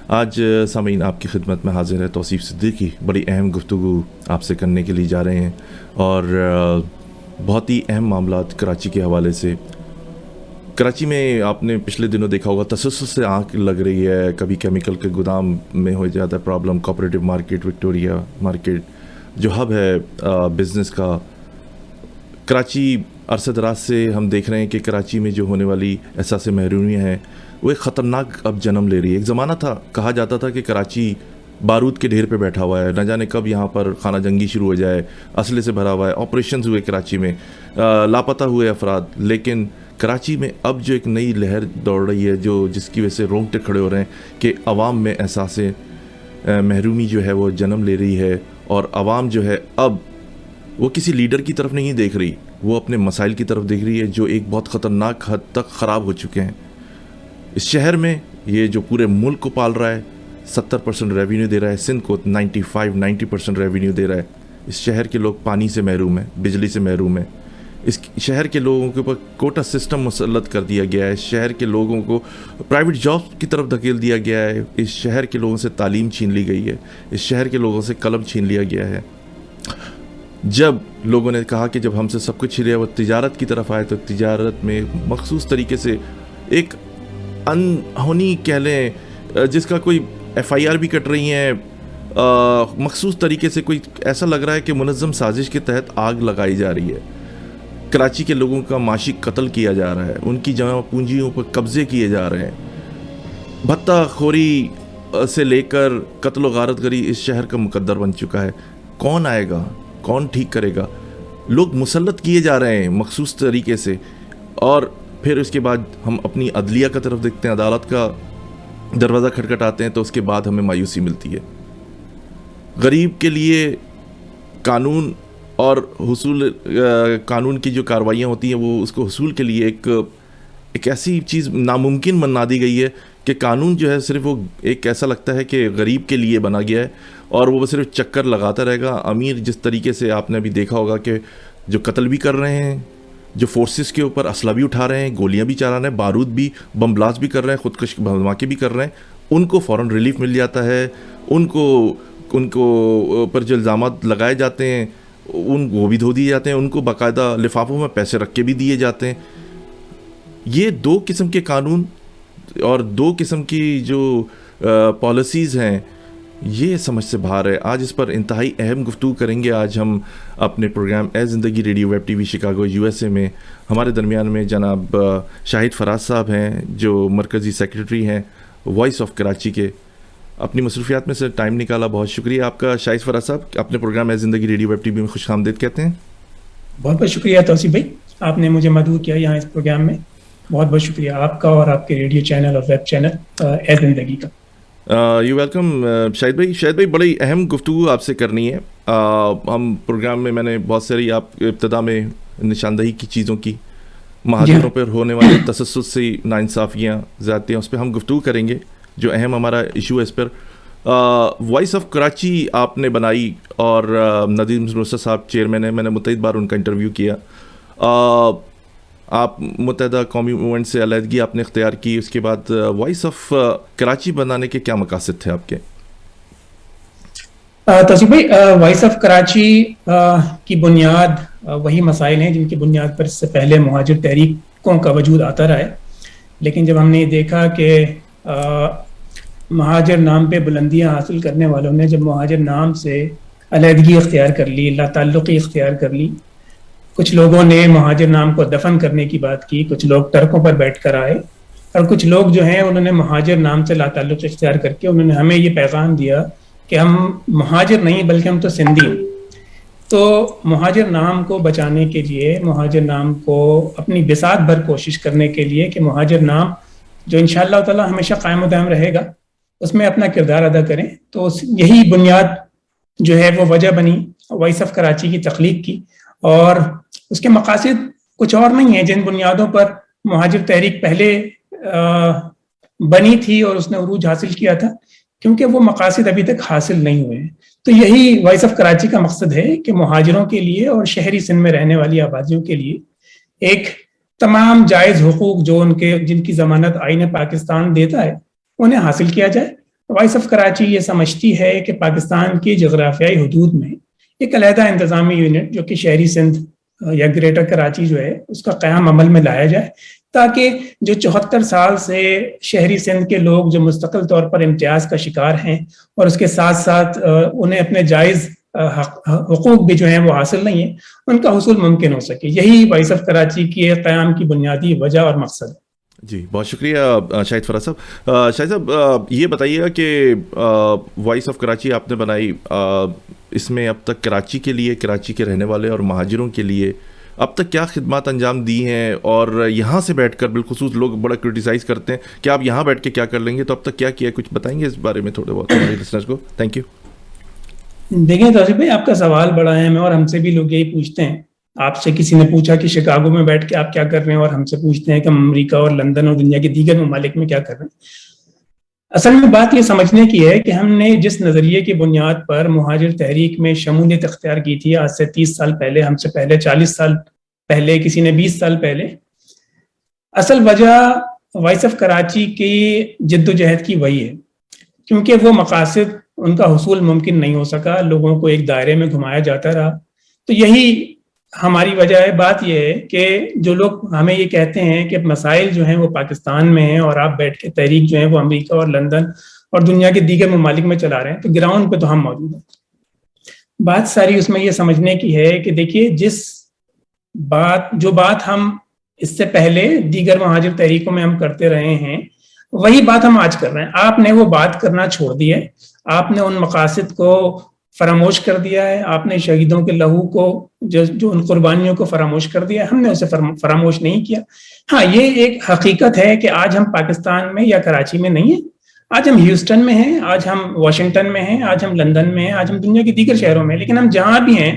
آج سامعین آپ کی خدمت میں حاضر ہے توصیف صدیقی. بڑی اہم گفتگو آپ سے کرنے کے لیے جا رہے ہیں اور بہت ہی اہم معاملات کراچی کے حوالے سے. کراچی میں آپ نے پچھلے دنوں دیکھا ہوگا تسلسل سے آنکھ لگ رہی ہے. کبھی کیمیکل کے گودام میں ہو جاتا ہے problem, cooperative market, Victoria market جو ہب ہے بزنس کا. کراچی عرصہ دراز سے ہم دیکھ رہے ہیں کہ کراچی میں جو ہونے والی احساس محرومیت ہے وہ ایک خطرناک اب جنم لے رہی ہے. ایک زمانہ تھا کہا جاتا تھا کہ کراچی بارود کے ڈھیر پہ بیٹھا ہوا ہے, نہ جانے کب یہاں پر خانہ جنگی شروع ہو جائے, اسلحے سے بھرا ہوا ہے, آپریشنز ہوئے کراچی میں, لاپتہ ہوئے افراد. لیکن کراچی میں اب جو ایک نئی لہر دوڑ رہی ہے جس کی وجہ سے رونگٹے کھڑے ہو رہے ہیں کہ عوام میں احساس محرومی جو ہے وہ جنم لے رہی ہے. اور عوام جو ہے اب وہ کسی لیڈر کی طرف نہیں دیکھ رہی, وہ اپنے مسائل کی طرف دیکھ رہی ہے جو ایک بہت خطرناک حد تک خراب ہو چکے ہیں. اس شہر میں یہ جو پورے ملک کو پال رہا ہے, 70% ریونیو دے رہا ہے, سندھ کو 90% ریونیو دے رہا ہے. اس شہر کے لوگ پانی سے محروم ہیں, بجلی سے محروم ہیں. اس شہر کے لوگوں کے اوپر کوٹا سسٹم مسلط کر دیا گیا ہے. شہر کے لوگوں کو پرائیویٹ جاب کی طرف دھکیل دیا گیا ہے. اس شہر کے لوگوں سے تعلیم چھین لی گئی ہے. اس شہر کے لوگوں سے قلم چھین لیا گیا ہے. جب لوگوں نے کہا کہ جب ہم سے سب کچھ چھین لیا وہ تجارت کی طرف آئے, تو تجارت میں مخصوص طریقے سے ایک انہونی کہہ لیں, جس کا کوئی FIR بھی کٹ رہی ہیں, مخصوص طریقے سے کوئی ایسا لگ رہا ہے کہ منظم سازش کے تحت آگ لگائی جا رہی ہے. کراچی کے لوگوں کا معاشی قتل کیا جا رہا ہے, ان کی جمع پونجیوں پر قبضے کیے جا رہے ہیں. بھتہ خوری سے لے کر قتل و غارت گری اس شہر کا مقدر بن چکا ہے. کون آئے گا, کون ٹھیک کرے گا؟ لوگ مسلط کیے جا رہے ہیں مخصوص طریقے سے. اور پھر اس کے بعد ہم اپنی عدلیہ کا طرف دیکھتے ہیں, عدالت کا دروازہ کھٹکھٹاتے ہیں, تو اس کے بعد ہمیں مایوسی ملتی ہے. غریب کے لیے قانون اور حصول قانون کی جو کارروائیاں ہوتی ہیں وہ اس کو حصول کے لیے ایک ایسی چیز ناممکن بنا دی گئی ہے کہ قانون جو ہے صرف وہ ایک ایسا لگتا ہے کہ غریب کے لیے بنا گیا ہے اور وہ صرف چکر لگاتا رہے گا. امیر جس طریقے سے آپ نے ابھی دیکھا ہوگا کہ جو قتل بھی کر رہے ہیں, جو فورسز کے اوپر اسلحہ بھی اٹھا رہے ہیں, گولیاں بھی چلا رہے ہیں, بارود بھی, بم بلاسٹ بھی کر رہے ہیں, خودکش دھماکے بھی کر رہے ہیں, ان کو فوراً ریلیف مل جاتا ہے. ان کو پر جو الزامات لگائے جاتے ہیں وہ بھی دھو دیے جاتے ہیں, ان کو باقاعدہ لفافوں میں پیسے رکھ کے بھی دیے جاتے ہیں. یہ دو قسم کے قانون اور دو قسم کی جو پالیسیز ہیں یہ سمجھ سے باہر ہے. آج اس پر انتہائی اہم گفتگو کریں گے. آج ہم اپنے پروگرام اے زندگی radio web TV Chicago USA میں ہمارے درمیان میں جناب شاہد فراز صاحب ہیں جو مرکزی سیکریٹری ہیں وائس آف کراچی کے. اپنی مصروفیات میں سے ٹائم نکالا, بہت شکریہ آپ کا شاہد فراز صاحب. اپنے پروگرام اے زندگی ریڈیو ویب TV میں خوش آمدید کہتے ہیں. بہت بہت شکریہ توصیف بھائی, آپ نے مجھے مدعو کیا یہاں اس پروگرام میں. بہت بہت شکریہ آپ کا اور آپ کے ریڈیو چینل اور ویب چینل اے زندگی کا. یو ویلکم شاہد بھائی بڑی اہم گفتگو آپ سے کرنی ہے. ہم پروگرام میں نے بہت ساری آپ ابتدا میں نشاندہی کی چیزوں کی, مہاجروں پر ہونے والے تسلسل سے ناانصافیاں, زیادتیاں, اس پہ ہم گفتگو کریں گے. جو اہم ہمارا ایشو ہے اس پر وائس آف کراچی آپ نے بنائی اور ندیم روسا صاحب چیئرمین ہیں, میں نے متعدد بار ان کا انٹرویو کیا. آپ متحدہ قومی موومنٹ سے علیحدگی آپ نے اختیار کی, اس کے بعد وائس آف کراچی بنانے کے کیا مقاصد تھے آپ کے؟ توصیف بھائی, وائس آف کراچی کی بنیاد وہی مسائل ہیں جن کی بنیاد پر اس سے پہلے مہاجر تحریکوں کا وجود آتا رہا ہے. لیکن جب ہم نے دیکھا کہ مہاجر نام پہ بلندیاں حاصل کرنے والوں نے جب مہاجر نام سے علیحدگی اختیار کر لی, لا تعلقی اختیار کر لی, کچھ لوگوں نے مہاجر نام کو دفن کرنے کی بات کی, کچھ لوگ ٹرکوں پر بیٹھ کر آئے, اور کچھ لوگ جو ہیں انہوں نے مہاجر نام سے لا تعلق اختیار کر کے انہوں نے ہمیں یہ پیغام دیا کہ ہم مہاجر نہیں بلکہ ہم تو سندھی ہیں. تو مہاجر نام کو بچانے کے لیے, مہاجر نام کو اپنی بساط بھر کوشش کرنے کے لیے کہ مہاجر نام جو انشاءاللہ تعالی ہمیشہ قائم و دائم رہے گا اس میں اپنا کردار ادا کریں, تو یہی بنیاد جو ہے وہ وجہ بنی وائس آف کراچی کی تخلیق کی. اور اس کے مقاصد کچھ اور نہیں ہیں جن بنیادوں پر مہاجر تحریک پہلے بنی تھی اور اس نے عروج حاصل کیا تھا, کیونکہ وہ مقاصد ابھی تک حاصل نہیں ہوئے ہیں. تو یہی وائس آف کراچی کا مقصد ہے کہ مہاجروں کے لیے اور شہری سندھ میں رہنے والی آبادیوں کے لیے ایک تمام جائز حقوق جو جن کی ضمانت آئین پاکستان دیتا ہے انہیں حاصل کیا جائے, وائس آف کراچی یہ سمجھتی ہے کہ پاکستان کی جغرافیائی حدود میں ایک علیحدہ انتظامی یونٹ جو کہ شہری سندھ یا گریٹر کراچی جو ہے اس کا قیام عمل میں لایا جائے، تاکہ جو 74 سال سے شہری سندھ کے لوگ جو مستقل طور پر امتیاز کا شکار ہیں اور اس کے ساتھ ساتھ انہیں اپنے جائز حقوق بھی جو ہیں وہ حاصل نہیں ہیں، ان کا حصول ممکن ہو سکے. یہی وائس آف کراچی کے قیام کی بنیادی وجہ اور مقصد ہے. جی بہت شکریہ شاہد فراز صاحب. شاہد صاحب یہ بتائیے گا کہ وائس آف کراچی آپ نے بنائی، اس میں اب تک کراچی کے لیے، کراچی کے رہنے والے اور مہاجروں کے لیے اب تک کیا خدمات انجام دی ہیں؟ اور یہاں سے بیٹھ کر بالخصوص لوگ بڑا کرٹیسائز کرتے ہیں کہ آپ یہاں بیٹھ کے کیا کر لیں گے، تو اب تک کیا کیا، کچھ بتائیں گے اس بارے میں تھوڑے بہت ہمارے لسنرز کو؟ Thank you. دیکھیں توصیف بھائی، آپ کا سوال بڑا اہم ہے اور ہم سے بھی لوگ یہی پوچھتے ہیں. آپ سے کسی نے پوچھا کہ شکاگو میں بیٹھ کے آپ کیا کر رہے ہیں، اور ہم سے پوچھتے ہیں کہ ہم امریکہ اور لندن اور دنیا کے دیگر ممالک میں کیا کر رہے ہیں. اصل میں بات یہ سمجھنے کی ہے کہ ہم نے جس نظریے کی بنیاد پر مہاجر تحریک میں شمولیت اختیار کی تھی آج سے 30 سال پہلے، ہم سے پہلے 40 سال پہلے، کسی نے 20 سال پہلے، اصل وجہ وائس آف کراچی کی جد و جہد کی وہی ہے. کیونکہ وہ مقاصد ان کا حصول ممکن نہیں ہو سکا، لوگوں کو ایک دائرے میں گھمایا جاتا رہا. تو یہی ہماری وجہ ہے. بات یہ ہے کہ جو لوگ ہمیں یہ کہتے ہیں کہ مسائل جو ہیں وہ پاکستان میں ہیں اور آپ بیٹھ کے تحریک جو ہے وہ امریکہ اور لندن اور دنیا کے دیگر ممالک میں چلا رہے ہیں، تو گراؤنڈ پہ تو ہم موجود ہیں. بات ساری اس میں یہ سمجھنے کی ہے کہ دیکھیے، جو بات ہم اس سے پہلے دیگر مہاجر تحریکوں میں ہم کرتے رہے ہیں، وہی بات ہم آج کر رہے ہیں. آپ نے وہ بات کرنا چھوڑ دی ہے، آپ نے ان مقاصد کو فراموش کر دیا ہے، آپ نے شہیدوں کے لہو کو، جو ان قربانیوں کو فراموش کر دیا ہے. ہم نے اسے فراموش نہیں کیا. ہاں، یہ ایک حقیقت ہے کہ آج ہم پاکستان میں یا کراچی میں نہیں ہیں، آج ہم ہیوسٹن میں ہیں، آج ہم واشنگٹن میں ہیں، آج ہم لندن میں ہیں، آج ہم دنیا کے دیگر شہروں میں. لیکن ہم جہاں بھی ہیں،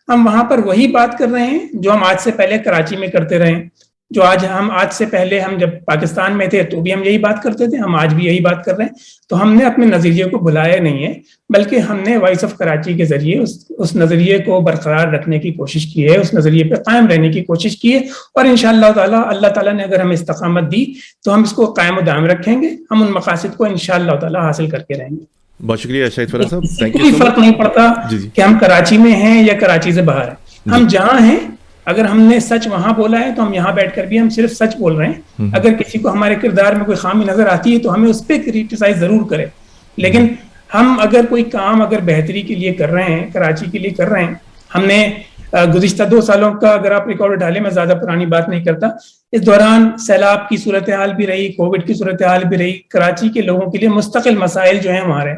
ہم وہاں پر وہی بات کر رہے ہیں جو ہم آج سے پہلے کراچی میں کرتے رہے ہیں. جو آج سے پہلے ہم جب پاکستان میں تھے تو بھی ہم یہی بات کرتے تھے، ہم آج بھی یہی بات کر رہے ہیں. تو ہم نے اپنے نظریے کو بھلایا نہیں ہے، بلکہ ہم نے وائس آف کراچی کے ذریعے اس نظریے کو برقرار رکھنے کی کوشش کی ہے، اس نظریے پہ قائم رہنے کی کوشش کی ہے. اور انشاءاللہ تعالی، اللہ تعالیٰ نے اگر ہمیں استقامت دی تو ہم اس کو قائم و دائم رکھیں گے. ہم ان مقاصد کو انشاءاللہ تعالی حاصل کر کے رہیں گے. بہت شکریہ شاہد فراز صاحب. Thank you. کوئی فرق نہیں پڑتا کہ ہم کراچی میں ہیں یا کراچی سے باہر ہیں. ہم جہاں ہیں، اگر ہم نے سچ وہاں بولا ہے تو ہم یہاں بیٹھ کر بھی ہم صرف سچ بول رہے ہیں. اگر کسی کو ہمارے کردار میں کوئی خامی نظر آتی ہے تو ہمیں اس پہ کرٹیسائز ضرور کرے. لیکن ہم اگر کوئی کام اگر بہتری کے لیے کر رہے ہیں، کراچی کے لیے کر رہے ہیں، ہم نے گزشتہ 2 سالوں کا اگر آپ ریکارڈ اٹھا لیں، میں زیادہ پرانی بات نہیں کرتا، اس دوران سیلاب کی صورتحال بھی رہی، کووڈ کی صورتحال بھی رہی. کراچی کے لوگوں کے لیے مستقل مسائل جو ہیں وہاں رہے.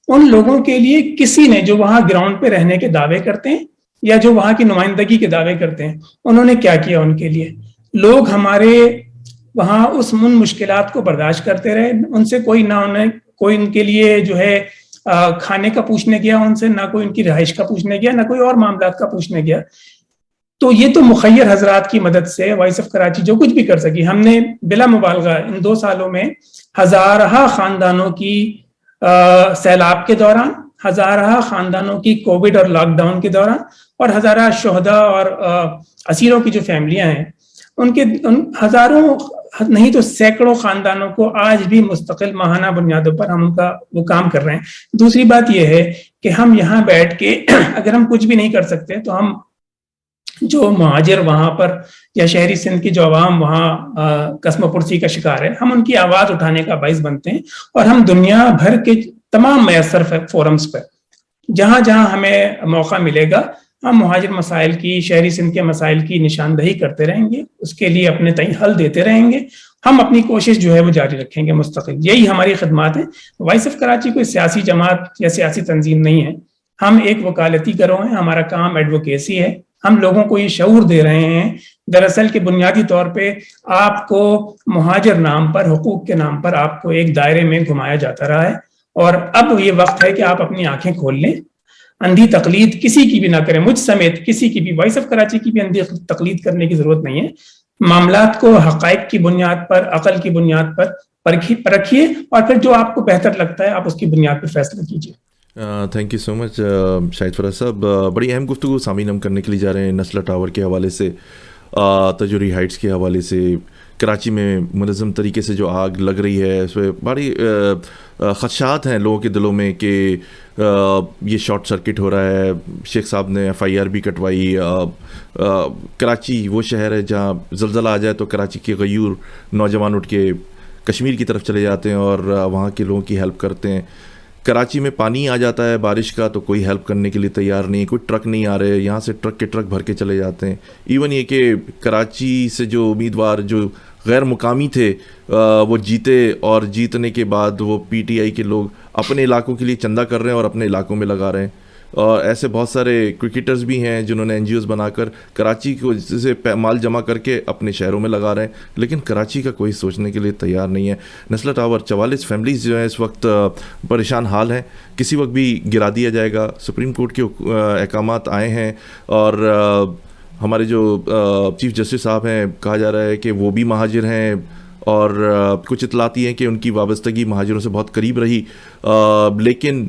ان لوگوں کے لیے کسی نے، جو وہاں گراؤنڈ پہ رہنے کے دعوے کرتے ہیں یا جو وہاں کی نمائندگی کے دعوے کرتے ہیں، انہوں نے کیا کیا ان کے لیے؟ لوگ ہمارے وہاں ان مشکلات کو برداشت کرتے رہے. ان سے کوئی ان کے لیے جو ہے کھانے کا پوچھنے گیا ان سے، نہ کوئی ان کی رہائش کا پوچھنے گیا، نہ کوئی اور معاملات کا پوچھنے گیا. تو یہ تو مخیر حضرات کی مدد سے وائس آف کراچی جو کچھ بھی کر سکی. ہم نے بلا مبالغہ ان 2 سالوں میں ہزارہ خاندانوں کی سیلاب کے دوران، ہزارہ خاندانوں کی کووڈ اور لاک ڈاؤن کے دوران، اور ہزارہ شہداء اور اسیروں کی جو فیملیاں ہیں، ان ہزاروں نہیں تو سینکڑوں خاندانوں کو آج بھی مستقل ماہانہ بنیادوں پر ہم ان کا وہ کام کر رہے ہیں. دوسری بات یہ ہے کہ ہم یہاں بیٹھ کے اگر ہم کچھ بھی نہیں کر سکتے تو ہم جو مہاجر وہاں پر یا شہری سندھ کی جو عوام وہاں قسم و پرسی کا شکار ہے، ہم ان کی آواز اٹھانے کا باعث بنتے ہیں. اور ہم دنیا بھر کے تمام میسر فورمز پر جہاں جہاں ہمیں موقع ملے گا، ہم مہاجر مسائل کی، شہری سندھ کے مسائل کی نشاندہی کرتے رہیں گے، اس کے لیے اپنے تئیں حل دیتے رہیں گے. ہم اپنی کوشش جو ہے وہ جاری رکھیں گے مستقل. یہی ہماری خدمات ہیں. وائس آف کراچی کوئی سیاسی جماعت یا سیاسی تنظیم نہیں ہے. ہم ایک وکالتی گروہ ہیں. ہمارا کام ایڈوکیسی ہے. ہم لوگوں کو یہ شعور دے رہے ہیں دراصل کہ بنیادی طور پہ آپ کو مہاجر نام پر، حقوق کے نام پر آپ کو ایک دائرے میں گھمایا جاتا رہا ہے. اور اب یہ وقت ہے کہ آپ اپنی آنکھیں کھول لیں. اندھی تقلید کسی کی بھی نہ کریں، مجھ سمیت کسی کی بھی، وائس آف کراچی کی بھی اندھی تقلید کرنے کی ضرورت نہیں ہے. معاملات کو حقائق کی بنیاد پر، عقل کی بنیاد پر پرکھیے، اور پھر جو آپ کو بہتر لگتا ہے آپ اس کی بنیاد پر فیصلہ کیجیے. تھینک یو سو مچ شاہد فراز صاحب. بڑی اہم گفتگو سامعین ہم کرنے کے لیے جا رہے ہیں نسلہ ٹاور کے حوالے سے، تجوری ہائٹس کے حوالے سے، کراچی میں منظم طریقے سے جو آگ لگ رہی ہے اس پہ بڑی خدشات ہیں لوگوں کے دلوں میں کہ یہ شارٹ سرکٹ ہو رہا ہے. شیخ صاحب نے FIR بھی کٹوائی. کراچی وہ شہر ہے جہاں زلزلہ آ جائے تو کراچی کے غیور نوجوان اٹھ کے کشمیر کی طرف چلے جاتے ہیں اور وہاں کے لوگوں کی ہیلپ کرتے ہیں. کراچی میں پانی آ جاتا ہے بارش کا تو کوئی ہیلپ کرنے کے لیے تیار نہیں, کوئی ٹرک نہیں آ رہے, یہاں سے ٹرک کے ٹرک بھر کے چلے جاتے ہیں. ایون یہ کہ کراچی سے جو امیدوار جو غیر مقامی تھے وہ جیتے, اور جیتنے کے بعد وہ PTI کے لوگ اپنے علاقوں کے لیے چندہ کر رہے ہیں اور اپنے علاقوں میں لگا رہے ہیں. اور ایسے بہت سارے کرکٹرز بھی ہیں جنہوں نے NGOs بنا کر کراچی کو سے مال جمع کر کے اپنے شہروں میں لگا رہے ہیں, لیکن کراچی کا کوئی سوچنے کے لیے تیار نہیں ہے. نسلا ٹاور 44 فیملیز جو ہیں اس وقت پریشان حال ہیں, کسی وقت بھی گرا دیا جائے گا. سپریم کورٹ کے احکامات آئے ہیں اور ہمارے جو چیف جسٹس صاحب ہیں کہا جا رہا ہے کہ وہ بھی مہاجر ہیں, اور کچھ اطلاعات یہ ہیں کہ ان کی وابستگی مہاجروں سے بہت قریب رہی. لیکن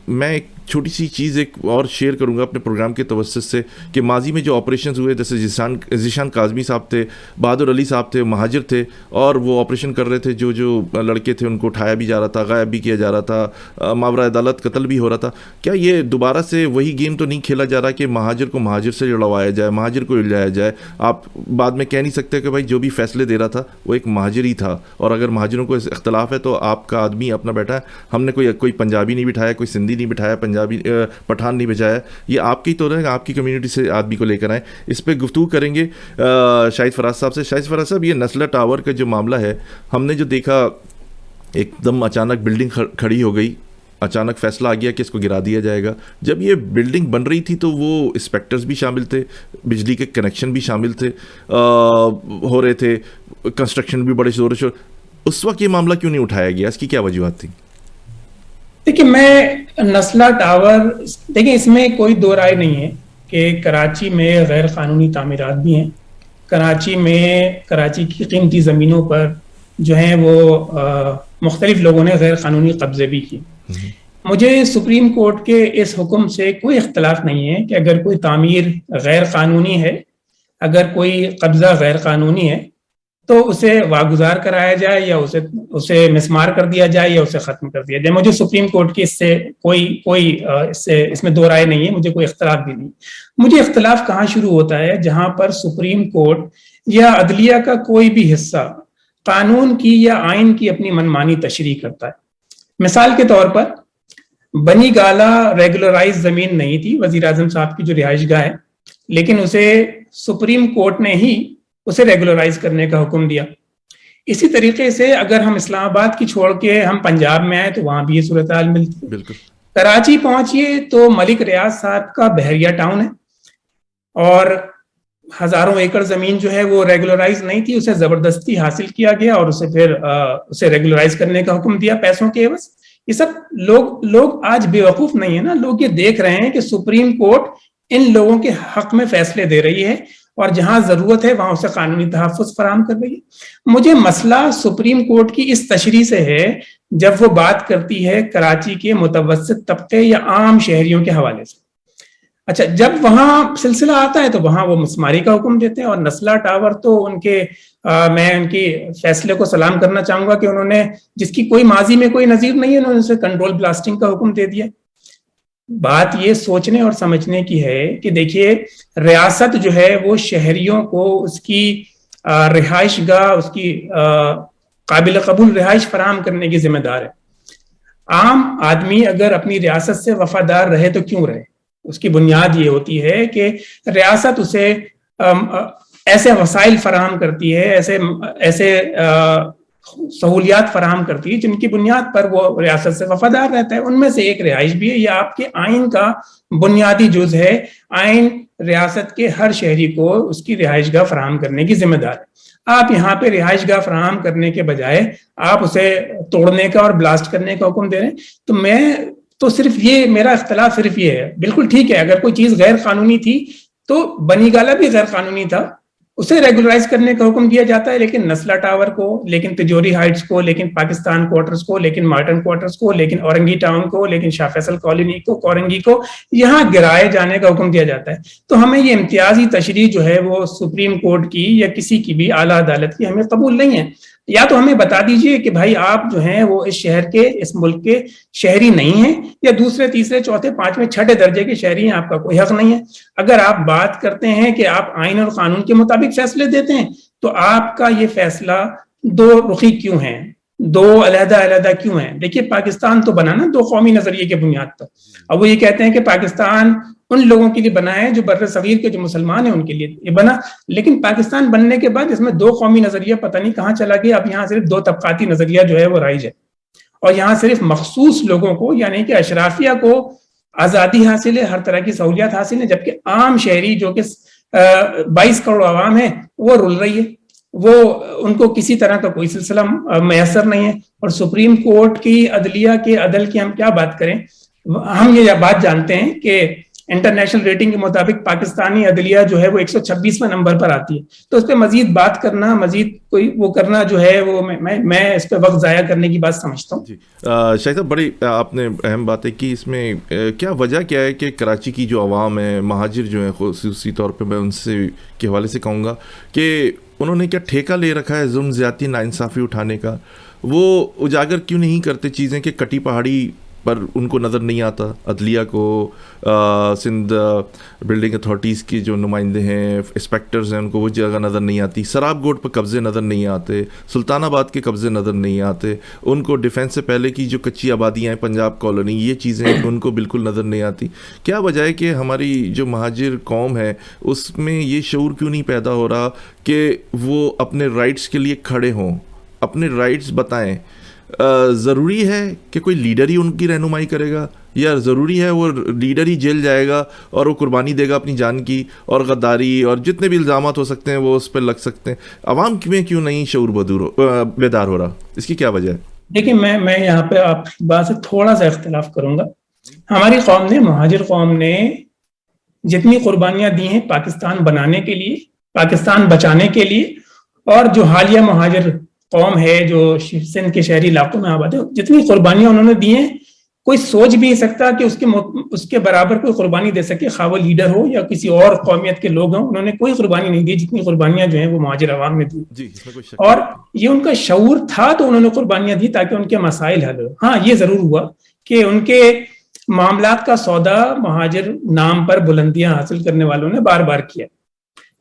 میں ایک چھوٹی سی چیز ایک اور شیئر کروں گا اپنے پروگرام کے توسط سے کہ ماضی میں جو آپریشنز ہوئے, جیسے ذیشان کاظمی صاحب تھے, بہادر علی صاحب تھے, مہاجر تھے, اور وہ آپریشن کر رہے تھے. جو لڑکے تھے ان کو اٹھایا بھی جا رہا تھا, غائب بھی کیا جا رہا تھا, ماورا عدالت قتل بھی ہو رہا تھا. کیا یہ دوبارہ سے وہی گیم تو نہیں کھیلا جا رہا کہ مہاجر کو مہاجر سے لڑوایا جائے, مہاجر کو الجھایا جائے؟ آپ بعد میں کہہ نہیں سکتے کہ بھائی جو بھی فیصلے دے رہا تھا وہ ایک مہاجر ہی تھا, اور اگر مہاجروں کو اختلاف ہے تو آپ کا آدمی اپنا بیٹھا ہے. ہم نے کوئی پنجابی نہیں بٹھایا, کوئی سندھی نہیں بٹھایا, پنجابی پٹھان نہیں بجایا. یہ آپ کی تو ہے, آپ کی کمیونٹی سے آدمی کو لے کر آئیں. اس پہ گفتگو کریں گے شاہد فراز صاحب سے. شاہد فراز صاحب, یہ نسلا ٹاور کا جو معاملہ ہے, ہم نے جو دیکھا ایک دم اچانک بلڈنگ کھڑی ہو گئی, اچانک فیصلہ آ گیا کہ اس کو گرا دیا جائے گا. جب یہ بلڈنگ بن رہی تھی تو وہ انسپیکٹرز بھی شامل تھے, بجلی کے کنیکشن بھی شامل تھے, ہو رہے تھے, کنسٹرکشن بھی بڑے زور شور. اس وقت یہ معاملہ کیوں نہیں اٹھایا گیا, اس کی کیا وجوہات تھیں؟ دیکھیے, میں نسلا ٹاور, دیکھیں اس میں کوئی دو رائے نہیں ہے کہ کراچی میں غیر قانونی تعمیرات بھی ہیں. کراچی کی قیمتی زمینوں پر جو ہیں وہ مختلف لوگوں نے غیر قانونی قبضے بھی کیے. مجھے سپریم کورٹ کے اس حکم سے کوئی اختلاف نہیں ہے کہ اگر کوئی تعمیر غیر قانونی ہے, اگر کوئی قبضہ غیر قانونی ہے تو اسے واگزار کرایا جائے یا اسے مسمار کر دیا جائے یا اسے ختم کر دیا جائے. مجھے سپریم کورٹ کی اس سے اس میں دو رائے نہیں ہے, مجھے کوئی اختلاف بھی نہیں. مجھے اختلاف کہاں شروع ہوتا ہے, جہاں پر سپریم کورٹ یا عدلیہ کا کوئی بھی حصہ قانون کی یا آئین کی اپنی منمانی تشریح کرتا ہے. مثال کے طور پر بنی گالا ریگولرائز زمین نہیں تھی, وزیر اعظم صاحب کی جو رہائش گاہ ہے, لیکن اسے سپریم کورٹ نے ہی اسے ریگولرائز کرنے کا حکم دیا. اسی طریقے سے اگر ہم اسلام آباد کی چھوڑ کے ہم پنجاب میں آئے تو وہاں بھی یہ صورتحال ملتی. بالکل. کراچی پہنچیے تو ملک ریاض صاحب کا بحریہ ٹاؤن ہے, اور ہزاروں ایکڑ زمین جو ہے وہ ریگولرائز نہیں تھی, اسے زبردستی حاصل کیا گیا اور اسے ریگولرائز کرنے کا حکم دیا پیسوں کے عوض. یہ سب لوگ آج بے وقوف نہیں ہے نا, لوگ یہ دیکھ رہے ہیں کہ سپریم کورٹ ان لوگوں کے حق میں فیصلے دے رہی ہے اور جہاں ضرورت ہے وہاں اسے قانونی تحفظ فراہم کر رہی ہے. مجھے مسئلہ سپریم کورٹ کی اس تشریح سے ہے جب وہ بات کرتی ہے کراچی کے متوسط طبقے یا عام شہریوں کے حوالے سے. اچھا, جب وہاں سلسلہ آتا ہے تو وہاں وہ مسماری کا حکم دیتے ہیں. اور نسلا ٹاور تو میں ان کی فیصلے کو سلام کرنا چاہوں گا کہ انہوں نے, جس کی کوئی ماضی میں کوئی نظیر نہیں ہے, انہوں نے اسے کنٹرول بلاسٹنگ کا حکم دے دیا. بات یہ سوچنے اور سمجھنے کی ہے کہ دیکھیے, ریاست جو ہے وہ شہریوں کو اس کی رہائش گاہ, اس کی قابل قبول رہائش فراہم کرنے کی ذمہ دار ہے. عام آدمی اگر اپنی ریاست سے وفادار رہے تو کیوں رہے؟ اس کی بنیاد یہ ہوتی ہے کہ ریاست اسے ایسے وسائل فراہم کرتی ہے, ایسے سہولیات فراہم کرتی ہے جن کی بنیاد پر وہ ریاست سے وفادار رہتا ہے. ان میں سے ایک رہائش بھی ہے. یہ آپ کے آئین کا بنیادی جز ہے. آئین ریاست کے ہر شہری کو اس کی رہائش گاہ فراہم کرنے کی ذمہ دار ہے. آپ یہاں پہ رہائش گاہ فراہم کرنے کے بجائے آپ اسے توڑنے کا اور بلاسٹ کرنے کا حکم دے رہے ہیں. تو صرف یہ میرا اختلاف صرف یہ ہے. بالکل ٹھیک ہے, اگر کوئی چیز غیر قانونی تھی تو بنی گالا بھی غیر قانونی تھا, اسے ریگولرائز کرنے کا حکم دیا جاتا ہے، لیکن نسلا ٹاور کو، لیکن تجوری ہائٹس کو، لیکن پاکستان کوارٹرز کو، لیکن مارٹن کوارٹرز کو، لیکن اورنگی ٹاؤن کو، لیکن شاہ فیصل کالونی کو، کورنگی کو یہاں گرائے جانے کا حکم دیا جاتا ہے. تو ہمیں یہ امتیازی تشریح جو ہے وہ سپریم کورٹ کی یا کسی کی بھی اعلیٰ عدالت کی ہمیں قبول نہیں ہے. یا تو ہمیں بتا دیجئے کہ بھائی آپ جو ہیں وہ اس شہر کے، اس ملک کے شہری نہیں ہیں، یا دوسرے تیسرے چوتھے پانچویں چھٹے درجے کے شہری ہیں، آپ کا کوئی حق نہیں ہے. اگر آپ بات کرتے ہیں کہ آپ آئین اور قانون کے مطابق فیصلے دیتے ہیں تو آپ کا یہ فیصلہ دو رخی کیوں ہے، دو علیحدہ علیحدہ کیوں ہیں؟ دیکھیے پاکستان تو بنا نا دو قومی نظریے کے بنیاد پر. اب وہ یہ کہتے ہیں کہ پاکستان ان لوگوں کے لیے بنا ہے جو بر صغیر کے جو مسلمان ہیں ان کے لیے یہ بنا، لیکن پاکستان بننے کے بعد اس میں دو قومی نظریہ پتہ نہیں کہاں چلا گیا. اب یہاں صرف دو طبقاتی نظریہ جو ہے وہ رائج ہے، اور یہاں صرف مخصوص لوگوں کو یعنی کہ اشرافیہ کو آزادی حاصل ہے، ہر طرح کی سہولیات حاصل ہے، جبکہ عام شہری جو کہ 22 کروڑ عوام ہے وہ رل رہی ہے، وہ ان کو کسی طرح کا کوئی سلسلہ میسر نہیں ہے. اور سپریم کورٹ کی عدلیہ کے عدل کی ہم کیا بات کریں، ہم یہ بات جانتے ہیں کہ انٹرنیشنل ریٹنگ کے مطابق پاکستانی عدلیہ جو ہے وہ 126واں نمبر پر آتی ہے. تو اس پہ مزید بات کرنا، مزید کوئی وہ کرنا جو ہے وہ میں اس پہ وقت ضائع کرنے کی بات سمجھتا ہوں. جی شاہد صاحب، بڑی آپ نے اہم باتیں کی. اس میں کیا وجہ کیا ہے کہ کراچی کی جو عوام ہے، مہاجر جو ہیں، خصوصی طور پہ میں ان سے کے حوالے سے کہوں گا کہ انہوں نے کیا ٹھیکہ لے رکھا ہے ظلم زیادتی ناانصافی اٹھانے کا؟ وہ اجاگر کیوں نہیں کرتے چیزیں کہ کٹی پہاڑی پر ان کو نظر نہیں آتا، عدلیہ کو، سندھ بلڈنگ اتھارٹیز کی جو نمائندے ہیں، انسپیکٹرز ہیں، ان کو وہ جگہ نظر نہیں آتی، سراب گوٹ پر قبضے نظر نہیں آتے، سلطان آباد کے قبضے نظر نہیں آتے، ان کو ڈیفینس سے پہلے کی جو کچی آبادیاں ہیں، پنجاب کالونی، یہ چیزیں ان کو بالکل نظر نہیں آتی. کیا وجہ ہے کہ ہماری جو مہاجر قوم ہے اس میں یہ شعور کیوں نہیں پیدا ہو رہا کہ وہ اپنے رائٹس کے لیے کھڑے ہوں، اپنے رائٹس بتائیں؟ ضروری ہے کہ کوئی لیڈر ہی ان کی رہنمائی کرے گا، یا ضروری ہے وہ لیڈر ہی جیل جائے گا اور وہ قربانی دے گا اپنی جان کی، اور غداری اور جتنے بھی الزامات ہو سکتے ہیں وہ اس پہ لگ سکتے ہیں؟ عوام میں کیوں نہیں شعور بیدار ہو رہا؟ اس کی کیا وجہ ہے؟ دیکھیں میں یہاں پہ آپ کی بات سے تھوڑا سا اختلاف کروں گا. ہماری قوم نے، مہاجر قوم نے جتنی قربانیاں دی ہیں پاکستان بنانے کے لیے، پاکستان بچانے کے لیے، اور جو حالیہ مہاجر قوم ہے جو سندھ کے شہری علاقوں میں آباد ہے، جتنی قربانیاں انہوں نے دی ہیں کوئی سوچ بھی نہیں سکتا کہ اس کے برابر کوئی قربانی دے سکے، خواہ وہ لیڈر ہو یا کسی اور قومیت کے لوگ ہوں. انہوں نے کوئی قربانی نہیں دی جتنی قربانیاں جو ہیں وہ مہاجر عوام نے دی. اور یہ ان کا شعور تھا تو انہوں نے قربانیاں دی تاکہ ان کے مسائل حل ہو. ہاں یہ ضرور ہوا کہ ان کے معاملات کا سودا مہاجر نام پر بلندیاں حاصل کرنے والوں نے بار بار کیا.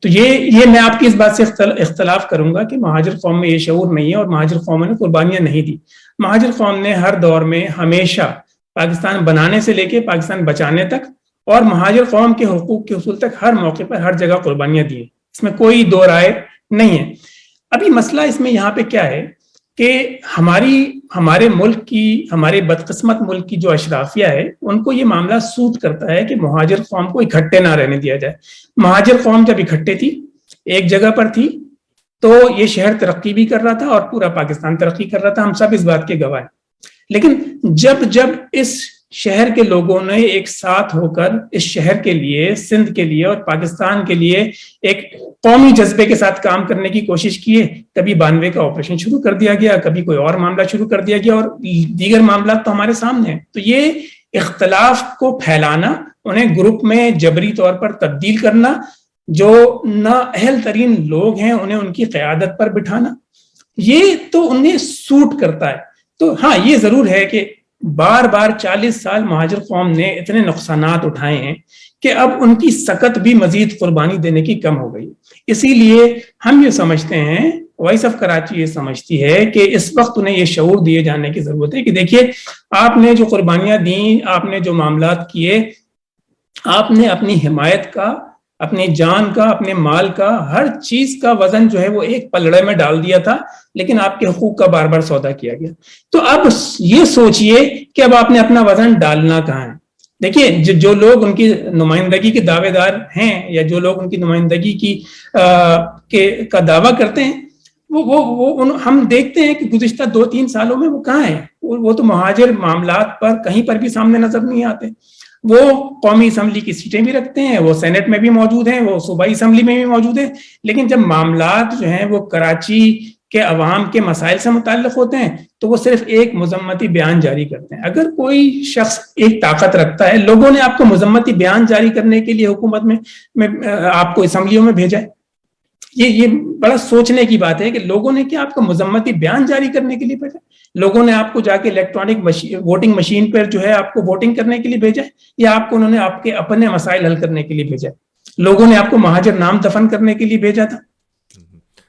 تو یہ میں آپ کی اس بات سے اختلاف کروں گا کہ مہاجر قوم میں یہ شعور نہیں ہے اور مہاجر قوم نے قربانیاں نہیں دی. مہاجر قوم نے ہر دور میں ہمیشہ پاکستان بنانے سے لے کے پاکستان بچانے تک اور مہاجر قوم کے حقوق کے حصول تک ہر موقع پر ہر جگہ قربانیاں دی ہیں. اس میں کوئی دو رائے نہیں ہے. ابھی مسئلہ اس میں یہاں پہ کیا ہے کہ ہمارے ملک کی، ہمارے بدقسمت ملک کی جو اشرافیہ ہے ان کو یہ معاملہ سوٹ کرتا ہے کہ مہاجر قوم کو اکٹھے نہ رہنے دیا جائے. مہاجر قوم جب اکٹھے تھی، ایک جگہ پر تھی، تو یہ شہر ترقی بھی کر رہا تھا اور پورا پاکستان ترقی کر رہا تھا. ہم سب اس بات کے گواہ ہیں. لیکن جب اس شہر کے لوگوں نے ایک ساتھ ہو کر اس شہر کے لیے، سندھ کے لیے اور پاکستان کے لیے ایک قومی جذبے کے ساتھ کام کرنے کی کوشش کی ہے، کبھی 92 کا آپریشن شروع کر دیا گیا، کبھی کوئی اور معاملہ شروع کر دیا گیا، اور دیگر معاملات تو ہمارے سامنے ہیں. تو یہ اختلاف کو پھیلانا، انہیں گروپ میں جبری طور پر تبدیل کرنا، جو نااہل ترین لوگ ہیں انہیں ان کی قیادت پر بٹھانا، یہ تو انہیں سوٹ کرتا ہے. تو ہاں یہ ضرور ہے کہ بار بار 40 سال مہاجر قوم نے اتنے نقصانات اٹھائے ہیں کہ اب ان کی سکت بھی مزید قربانی دینے کی کم ہو گئی. اسی لیے ہم یہ سمجھتے ہیں، وائس آف کراچی یہ سمجھتی ہے کہ اس وقت انہیں یہ شعور دیے جانے کی ضرورت ہے کہ دیکھیے آپ نے جو قربانیاں دیں، آپ نے جو معاملات کیے، آپ نے اپنی حمایت کا، اپنی جان کا، اپنے مال کا، ہر چیز کا وزن جو ہے وہ ایک پلڑے میں ڈال دیا تھا، لیکن آپ کے حقوق کا بار بار سودا کیا گیا. تو اب یہ سوچئے کہ اب آپ نے اپنا وزن ڈالنا کہاں ہے. دیکھیے جو لوگ ان کی نمائندگی کے دعوے دار ہیں یا جو لوگ ان کی نمائندگی کا دعویٰ کرتے ہیں، ہم دیکھتے ہیں کہ گزشتہ 2-3 سالوں میں وہ کہاں ہیں. وہ تو مہاجر معاملات پر کہیں پر بھی سامنے نظر نہیں آتے. وہ قومی اسمبلی کی سیٹیں بھی رکھتے ہیں, وہ سینٹ میں بھی موجود ہیں, وہ صوبائی اسمبلی میں بھی موجود ہیں, لیکن جب معاملات جو ہیں وہ کراچی کے عوام کے مسائل سے متعلق ہوتے ہیں تو وہ صرف ایک مذمتی بیان جاری کرتے ہیں. اگر کوئی شخص ایک طاقت رکھتا ہے, لوگوں نے آپ کو مذمتی بیان جاری کرنے کے لیے حکومت میں آپ کو اسمبلیوں میں بھیجا ہے, یہ بڑا سوچنے کی بات ہے کہ لوگوں نے کیا آپ کو مذمتی بیان جاری کرنے کے لیے بھیجا, لوگوں نے آپ کو جا کے الیکٹرانک ووٹنگ مشین پر جو ہے آپ کو ووٹنگ کرنے کے لیے بھیجا ہے, یا آپ کو انہوں نے آپ کے اپنے مسائل حل کرنے کے لیے بھیجا ہے, لوگوں نے آپ کو مہاجر نام دفن کرنے کے لیے بھیجا تھا.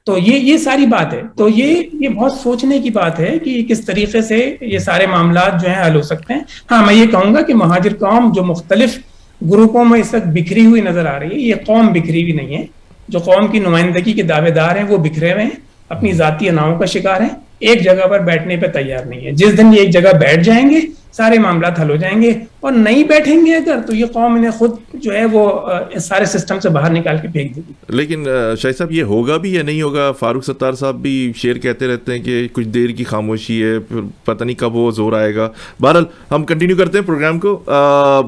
تو یہ ساری بات ہے. تو یہ بہت سوچنے کی بات ہے کہ کس طریقے سے یہ سارے معاملات جو ہیں حل ہو سکتے ہیں. ہاں, میں یہ کہوں گا کہ مہاجر قوم جو مختلف گروپوں میں اس وقت بکھری ہوئی نظر آ رہی ہے, یہ قوم بکھری ہوئی نہیں ہے. جو قوم کی نمائندگی کے دعوے دار ہیں وہ بکھرے ہوئے ہیں, اپنی ذاتی اناؤں کا شکار ہیں, ایک جگہ پر بیٹھنے پہ تیار نہیں ہے. جس دن یہ ایک جگہ بیٹھ جائیں گے سارے معاملات حل ہو جائیں گے, اور نہیں بیٹھیں گے اگر تو یہ قوم انہیں خود جو ہے وہ سارے سسٹم سے باہر نکال کے پھینک دے گی. لیکن شاہد صاحب, یہ ہوگا بھی یا نہیں ہوگا؟ فاروق ستار صاحب بھی شعر کہتے رہتے ہیں کہ کچھ دیر کی خاموشی ہے, پھر پتہ نہیں کب وہ زور آئے گا. بہرحال ہم کنٹینیو کرتے ہیں پروگرام کو.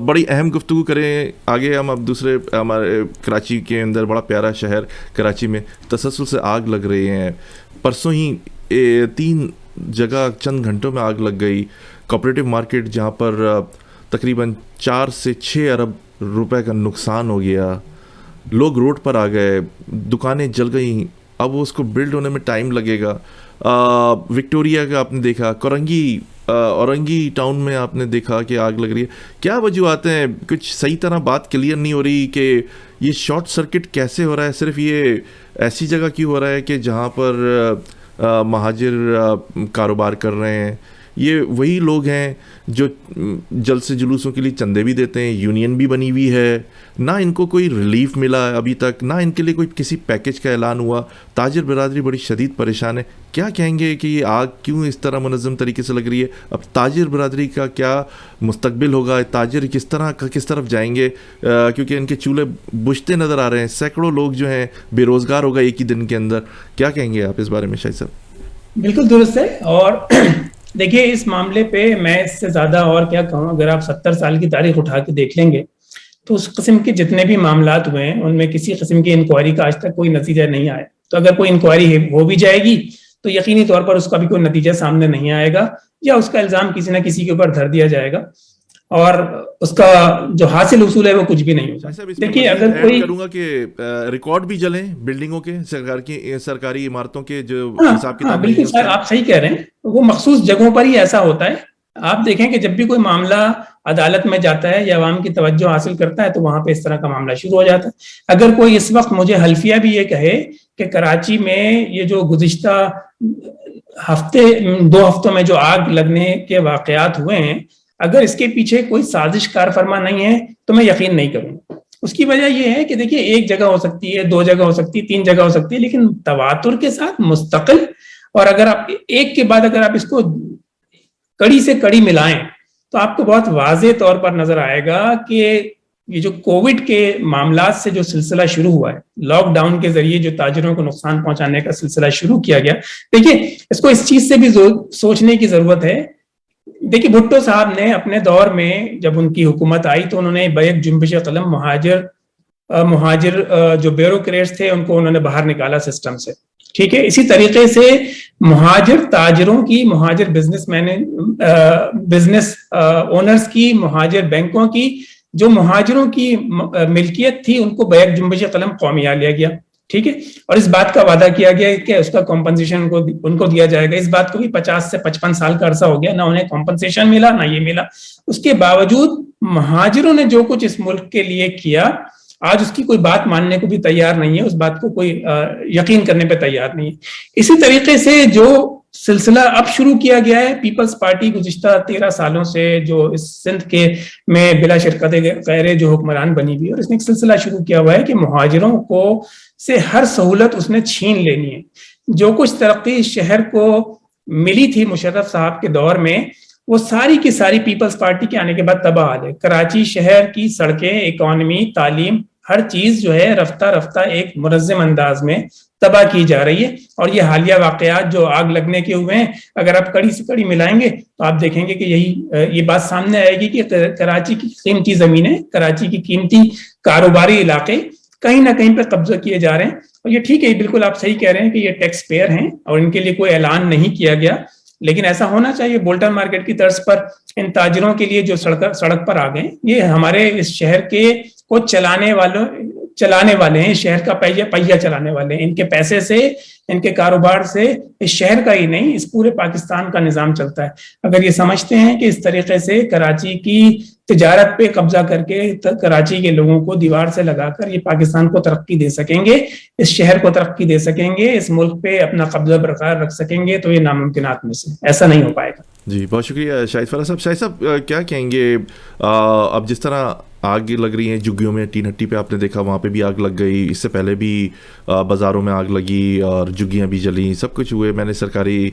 بڑی اہم گفتگو کریں آگے ہم. اب دوسرے ہمارے کراچی کے اندر بڑا پیارا شہر کراچی میں تسلسل سے آگ لگ رہی ہیں. پرسوں ہی 3 جگہ چند گھنٹوں میں آگ لگ گئی. کوآپریٹو مارکیٹ جہاں پر تقریباً 4 سے 6 ارب روپے کا نقصان ہو گیا, لوگ روڈ پر آ گئے, دکانیں جل گئیں. اب اس کو بلڈ ہونے میں ٹائم لگے گا. وکٹوریا کا آپ نے دیکھا, اورنگی ٹاؤن میں آپ نے دیکھا کہ آگ لگ رہی ہے. کیا وجوہات ہیں؟ کچھ صحیح طرح بات کلیئر نہیں ہو رہی کہ یہ شارٹ سرکٹ کیسے ہو رہا ہے. صرف یہ ایسی جگہ کیوں ہو رہا ہے کہ جہاں پر مہاجر کاروبار کر رہے ہیں. یہ وہی لوگ ہیں جو جلسے جلوسوں کے لیے چندے بھی دیتے ہیں, یونین بھی بنی ہوئی ہے, نہ ان کو کوئی ریلیف ملا ابھی تک, نہ ان کے لیے کوئی کسی پیکج کا اعلان ہوا. تاجر برادری بڑی شدید پریشان ہے. کیا کہیں گے کہ یہ آگ کیوں اس طرح منظم طریقے سے لگ رہی ہے؟ اب تاجر برادری کا کیا مستقبل ہوگا؟ تاجر کس طرف جائیں گے؟ کیونکہ ان کے چولہے بجھتے نظر آ رہے ہیں. سینکڑوں لوگ جو ہیں بے روزگار ہو گئے ایک ہی دن کے اندر. کیا کہیں گے آپ اس بارے میں شاہد صاحب؟ بالکل درست ہے. اور دیکھیے اس معاملے پہ میں اس سے زیادہ اور کیا کہوں, اگر آپ 70 سال کی تاریخ اٹھا کے دیکھ لیں گے تو اس قسم کے جتنے بھی معاملات ہوئے ہیں ان میں کسی قسم کی انکوائری کا آج تک کوئی نتیجہ نہیں آیا. تو اگر کوئی انکوائری ہو بھی جائے گی تو یقینی طور پر اس کا بھی کوئی نتیجہ سامنے نہیں آئے گا, یا اس کا الزام کسی نہ کسی کے اوپر دھر دیا جائے گا, اور اس کا جو حاصل حصول ہے وہ کچھ بھی نہیں ہوگا. دیکھیے اگر کوئی کروں گا کہ ریکارڈ بھی جلیں بلڈنگوں کے, سرکاری عمارتوں کے جو حساب کتاب. بالکل سر, آپ صحیح کہہ رہے ہیں. وہ مخصوص جگہوں پر ہی ایسا ہوتا ہے. آپ دیکھیں کہ جب بھی کوئی معاملہ عدالت میں جاتا ہے یا عوام کی توجہ حاصل کرتا ہے تو وہاں پہ اس طرح کا معاملہ شروع ہو جاتا ہے. اگر کوئی اس وقت مجھے حلفیہ بھی یہ کہے کہ کراچی میں یہ جو گزشتہ 2 ہفتوں میں جو آگ لگنے کے واقعات ہوئے ہیں, اگر اس کے پیچھے کوئی سازش کار فرما نہیں ہے تو میں یقین نہیں کروں. اس کی وجہ یہ ہے کہ دیکھیے ایک جگہ ہو سکتی ہے, 2 جگہ ہو سکتی ہے, 3 جگہ ہو سکتی ہے, لیکن تواتر کے ساتھ مستقل, اور اگر آپ ایک کے بعد اگر آپ اس کو کڑی سے کڑی ملائیں تو آپ کو بہت واضح طور پر نظر آئے گا کہ یہ جو کووڈ کے معاملات سے جو سلسلہ شروع ہوا ہے, لاک ڈاؤن کے ذریعے جو تاجروں کو نقصان پہنچانے کا سلسلہ شروع کیا گیا, دیکھیے اس کو اس چیز سے بھی سوچنے کی ضرورت ہے. دیکھیے بھٹو صاحب نے اپنے دور میں جب ان کی حکومت آئی تو انہوں نے بیک جنبش قلم مہاجر جو بیوروکریٹس تھے ان کو انہوں نے باہر نکالا سسٹم سے. ٹھیک ہے, اسی طریقے سے مہاجر تاجروں کی, مہاجر بزنس اونرز کی, مہاجر بینکوں کی, جو مہاجروں کی ملکیت تھی ان کو بیک جنبش قلم قومیہ لیا گیا. ٹھیک ہے, اور اس بات کا وعدہ کیا گیا کہ اس کا کمپنسیشن ان کو دیا جائے گا. اس بات کو بھی 50 سے 55 سال کا عرصہ ہو گیا, نہ انہیں کمپنسیشن ملا نہ یہ ملا. اس کے باوجود مہاجروں نے جو کچھ اس ملک کے لیے کیا آج اس کی کوئی بات ماننے کو بھی تیار نہیں ہے, اس بات کو کوئی یقین کرنے پہ تیار نہیں ہے. اسی طریقے سے جو سلسلہ اب شروع کیا گیا ہے, پیپلز پارٹی گزشتہ 13 سالوں سے جو اس سندھ کے میں بلا شرکت غیر جو حکمران بنی ہوئی, اور اس نے ایک سلسلہ شروع کیا ہوا ہے کہ مہاجروں کو سے ہر سہولت اس نے چھین لینی ہے. جو کچھ ترقی شہر کو ملی تھی مشرف صاحب کے دور میں وہ ساری کی ساری پیپلز پارٹی کے آنے کے بعد تباہ حال ہے. کراچی شہر کی سڑکیں, اکانومی, تعلیم, ہر چیز جو ہے رفتہ رفتہ ایک منظم انداز میں تباہ کی جا رہی ہے. اور یہ حالیہ واقعات جو آگ لگنے کے ہوئے ہیں, اگر آپ کڑی سے کڑی ملائیں گے تو آپ دیکھیں گے کہ یہ بات سامنے آئے گی کہ کراچی کی قیمتی زمینیں, کراچی کی قیمتی کاروباری علاقے کہیں نہ کہیں پہ قبضہ کیے جا رہے ہیں. اور یہ ٹھیک ہے, بالکل آپ صحیح کہہ رہے ہیں کہ یہ ٹیکس پیئر ہیں اور ان کے لیے کوئی اعلان نہیں کیا گیا, لیکن ایسا ہونا چاہیے. بولٹن مارکیٹ کی طرز پر ان تاجروں کے لیے جو سڑک پر آ گئے, یہ ہمارے اس شہر کے کو چلانے والے ہیں, شہر کا پہیا چلانے والے ہیں. ان کے پیسے سے, ان کے کاروبار سے اس شہر کا ہی نہیں, اس پورے پاکستان کا نظام چلتا ہے. اگر یہ سمجھتے ہیں کہ اس طریقے سے کراچی کی تجارت پہ قبضہ کر کے کراچی کے لوگوں کو دیوار سے لگا کر یہ پاکستان کو ترقی دے سکیں گے, اس شہر کو ترقی دے سکیں گے, اس ملک پہ اپنا قبضہ برقرار رکھ سکیں گے, تو یہ ناممکنات میں سے ایسا نہیں ہو پائے گا. جی بہت شکریہ شاہد فراز صاحب. شاہد صاحب کیا کہیں گے, اب جس طرح آگ لگ رہی ہیں جھگیوں میں, ٹین ہٹی پہ آپ نے دیکھا وہاں پہ بھی آگ لگ گئی, اس سے پہلے بھی بازاروں میں آگ لگی اور جھگیاں بھی جلیں, سب کچھ ہوئے. میں نے سرکاری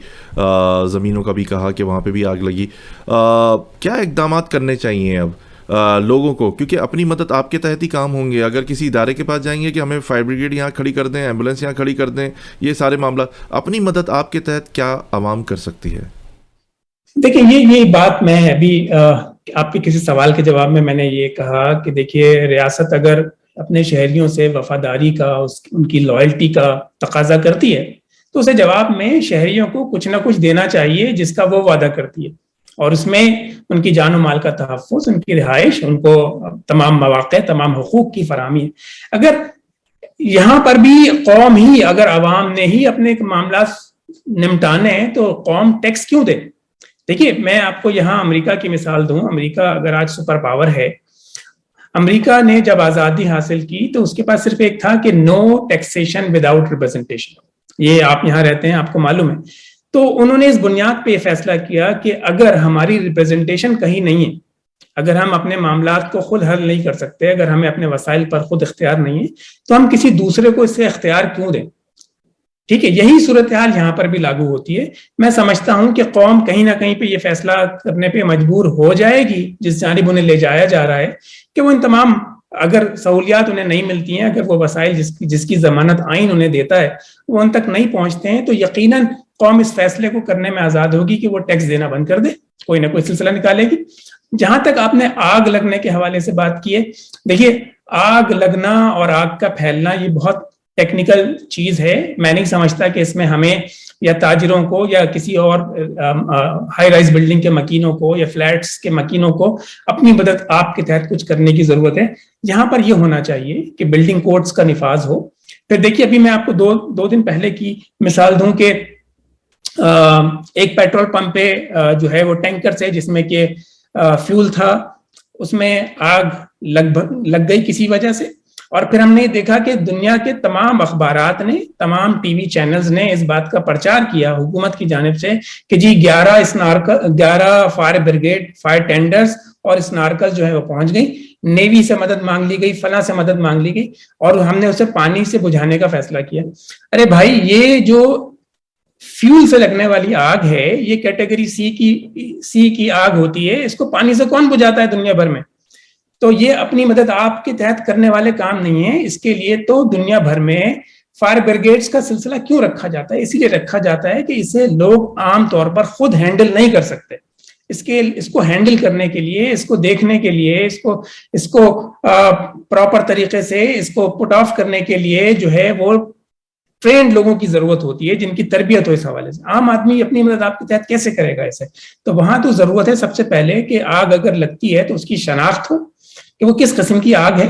زمینوں کا بھی کہا کہ وہاں پہ بھی آگ لگی. کیا اقدامات کرنے چاہیے اب لوگوں کو, کیونکہ اپنی مدد آپ کے تحت ہی کام ہوں گے. اگر کسی ادارے کے پاس جائیں گے کہ ہمیں فائر بریگیڈ یہاں کھڑی کر دیں, ایمبولینس یہاں کھڑی کر دیں, یہ سارے معاملات, اپنی مدد آپ کے تحت کیا عوام کر سکتی ہے؟ دیکھیں یہ بات میں ابھی آپ کے کسی سوال کے جواب میں نے یہ کہا کہ دیکھیے, ریاست اگر اپنے شہریوں سے وفاداری کا, ان کی لائلٹی کا تقاضا کرتی ہے تو اسے جواب میں شہریوں کو کچھ نہ کچھ دینا چاہیے جس کا وہ وعدہ کرتی ہے, اور اس میں ان کی جان و مال کا تحفظ, ان کی رہائش, ان کو تمام مواقع, تمام حقوق کی فراہمی ہے. اگر یہاں پر بھی قوم ہی, اگر عوام نے ہی اپنے معاملات نمٹانے ہیں تو قوم ٹیکس کیوں دے؟ دیکھیے میں آپ کو یہاں امریکہ کی مثال دوں. امریکہ اگر آج سپر پاور ہے, امریکہ نے جب آزادی حاصل کی تو اس کے پاس صرف ایک تھا کہ نو ٹیکسیشن وداؤٹ ریپرزنٹیشن. یہ آپ یہاں رہتے ہیں, آپ کو معلوم ہے. تو انہوں نے اس بنیاد پہ یہ فیصلہ کیا کہ اگر ہماری ریپرزنٹیشن کہیں نہیں ہے, اگر ہم اپنے معاملات کو خود حل نہیں کر سکتے, اگر ہمیں اپنے وسائل پر خود اختیار نہیں ہے, تو ہم کسی دوسرے کو اس سے اختیار کیوں دیں؟ ٹھیک ہے, یہی صورتحال یہاں پر بھی لاگو ہوتی ہے. میں سمجھتا ہوں کہ قوم کہیں نہ کہیں پہ یہ فیصلہ کرنے پہ مجبور ہو جائے گی, جس جانب انہیں لے جایا جا رہا ہے, کہ وہ ان تمام اگر سہولیات انہیں نہیں ملتی ہیں, اگر وہ وسائل جس کی ضمانت آئین انہیں دیتا ہے وہ ان تک نہیں پہنچتے ہیں, تو یقیناً قوم اس فیصلے کو کرنے میں آزاد ہوگی کہ وہ ٹیکس دینا بند کر دے, کوئی نہ کوئی سلسلہ نکالے گی. جہاں تک آپ نے آگ لگنے کے حوالے سے بات کی ہے, دیکھیے آگ لگنا اور آگ کا پھیلنا یہ بہت ٹیکنیکل چیز ہے. میں نہیں سمجھتا کہ اس میں ہمیں یا تاجروں کو یا کسی اور ہائی رائز بلڈنگ کے مکینوں کو یا فلیٹس کے مکینوں کو اپنی مدد آپ کے تحت کچھ کرنے کی ضرورت ہے. یہاں پر یہ ہونا چاہیے کہ بلڈنگ کوڈز کا نفاذ ہو. پھر دیکھیے ابھی میں آپ کو دو دن پہلے کی مثال دوں کہ ایک پیٹرول پمپ پہ جو ہے وہ ٹینکر سے جس میں کہ فیول تھا, اس میں آگ لگ گئی کسی وجہ سے. اور پھر ہم نے دیکھا کہ دنیا کے تمام اخبارات نے, تمام ٹی وی چینلز نے اس بات کا پرچار کیا حکومت کی جانب سے کہ جی 11 فائر بریگیڈ, فائر ٹینڈرز اور اسنارکل جو ہے وہ پہنچ گئی, نیوی سے مدد مانگ لی گئی, فلاں سے مدد مانگ لی گئی, اور ہم نے اسے پانی سے بجھانے کا فیصلہ کیا. ارے بھائی, یہ جو فیول سے لگنے والی آگ ہے یہ کیٹیگری سی کی آگ ہوتی ہے, اس کو پانی سے کون بجھاتا ہے دنیا بھر میں؟ تو یہ اپنی مدد آپ کے تحت کرنے والے کام نہیں ہیں. اس کے لیے تو دنیا بھر میں فائر بریگیڈز کا سلسلہ کیوں رکھا جاتا ہے؟ اسی لیے رکھا جاتا ہے کہ اسے لوگ عام طور پر خود ہینڈل نہیں کر سکتے. اس کو ہینڈل کرنے کے لیے, اس کو دیکھنے کے لیے, اس کو پراپر طریقے سے اس کو پٹ آف کرنے کے لیے جو ہے وہ ٹرینڈ لوگوں کی ضرورت ہوتی ہے, جن کی تربیت ہو اس حوالے سے. عام آدمی اپنی مدد آپ کے تحت کیسے کرے گا ایسے؟ تو وہاں تو ضرورت ہے سب سے پہلے کہ آگ اگر لگتی ہے تو اس کی شناخت ہو کہ وہ کس قسم کی آگ ہے.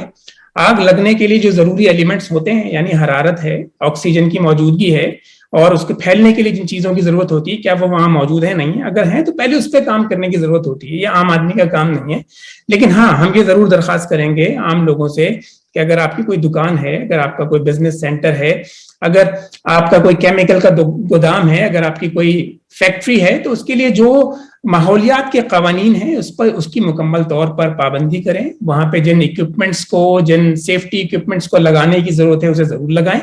آگ لگنے کے لیے جو ضروری ایلیمنٹس ہوتے ہیں, یعنی حرارت ہے, آکسیجن کی موجودگی ہے, اور اس کے پھیلنے کے لیے جن چیزوں کی ضرورت ہوتی ہے, کیا وہ وہاں موجود ہے؟ نہیں ہے. اگر ہیں تو پہلے اس پہ کام کرنے کی ضرورت ہوتی ہے. یہ عام آدمی کا کام نہیں ہے. لیکن ہاں, ہم یہ ضرور درخواست کریں گے عام لوگوں سے کہ اگر آپ کی کوئی دکان ہے, اگر آپ کا کوئی بزنس سینٹر ہے, اگر آپ کا کوئی کیمیکل کا گودام ہے, اگر آپ کی کوئی فیکٹری ہے, تو اس کے لیے جو ماحولیات کے قوانین ہیں اس کی مکمل طور پر پابندی کریں. وہاں پہ جن اکوپمنٹس کو, جن سیفٹی اکوپمنٹس کو لگانے کی ضرورت ہے اسے ضرور لگائیں.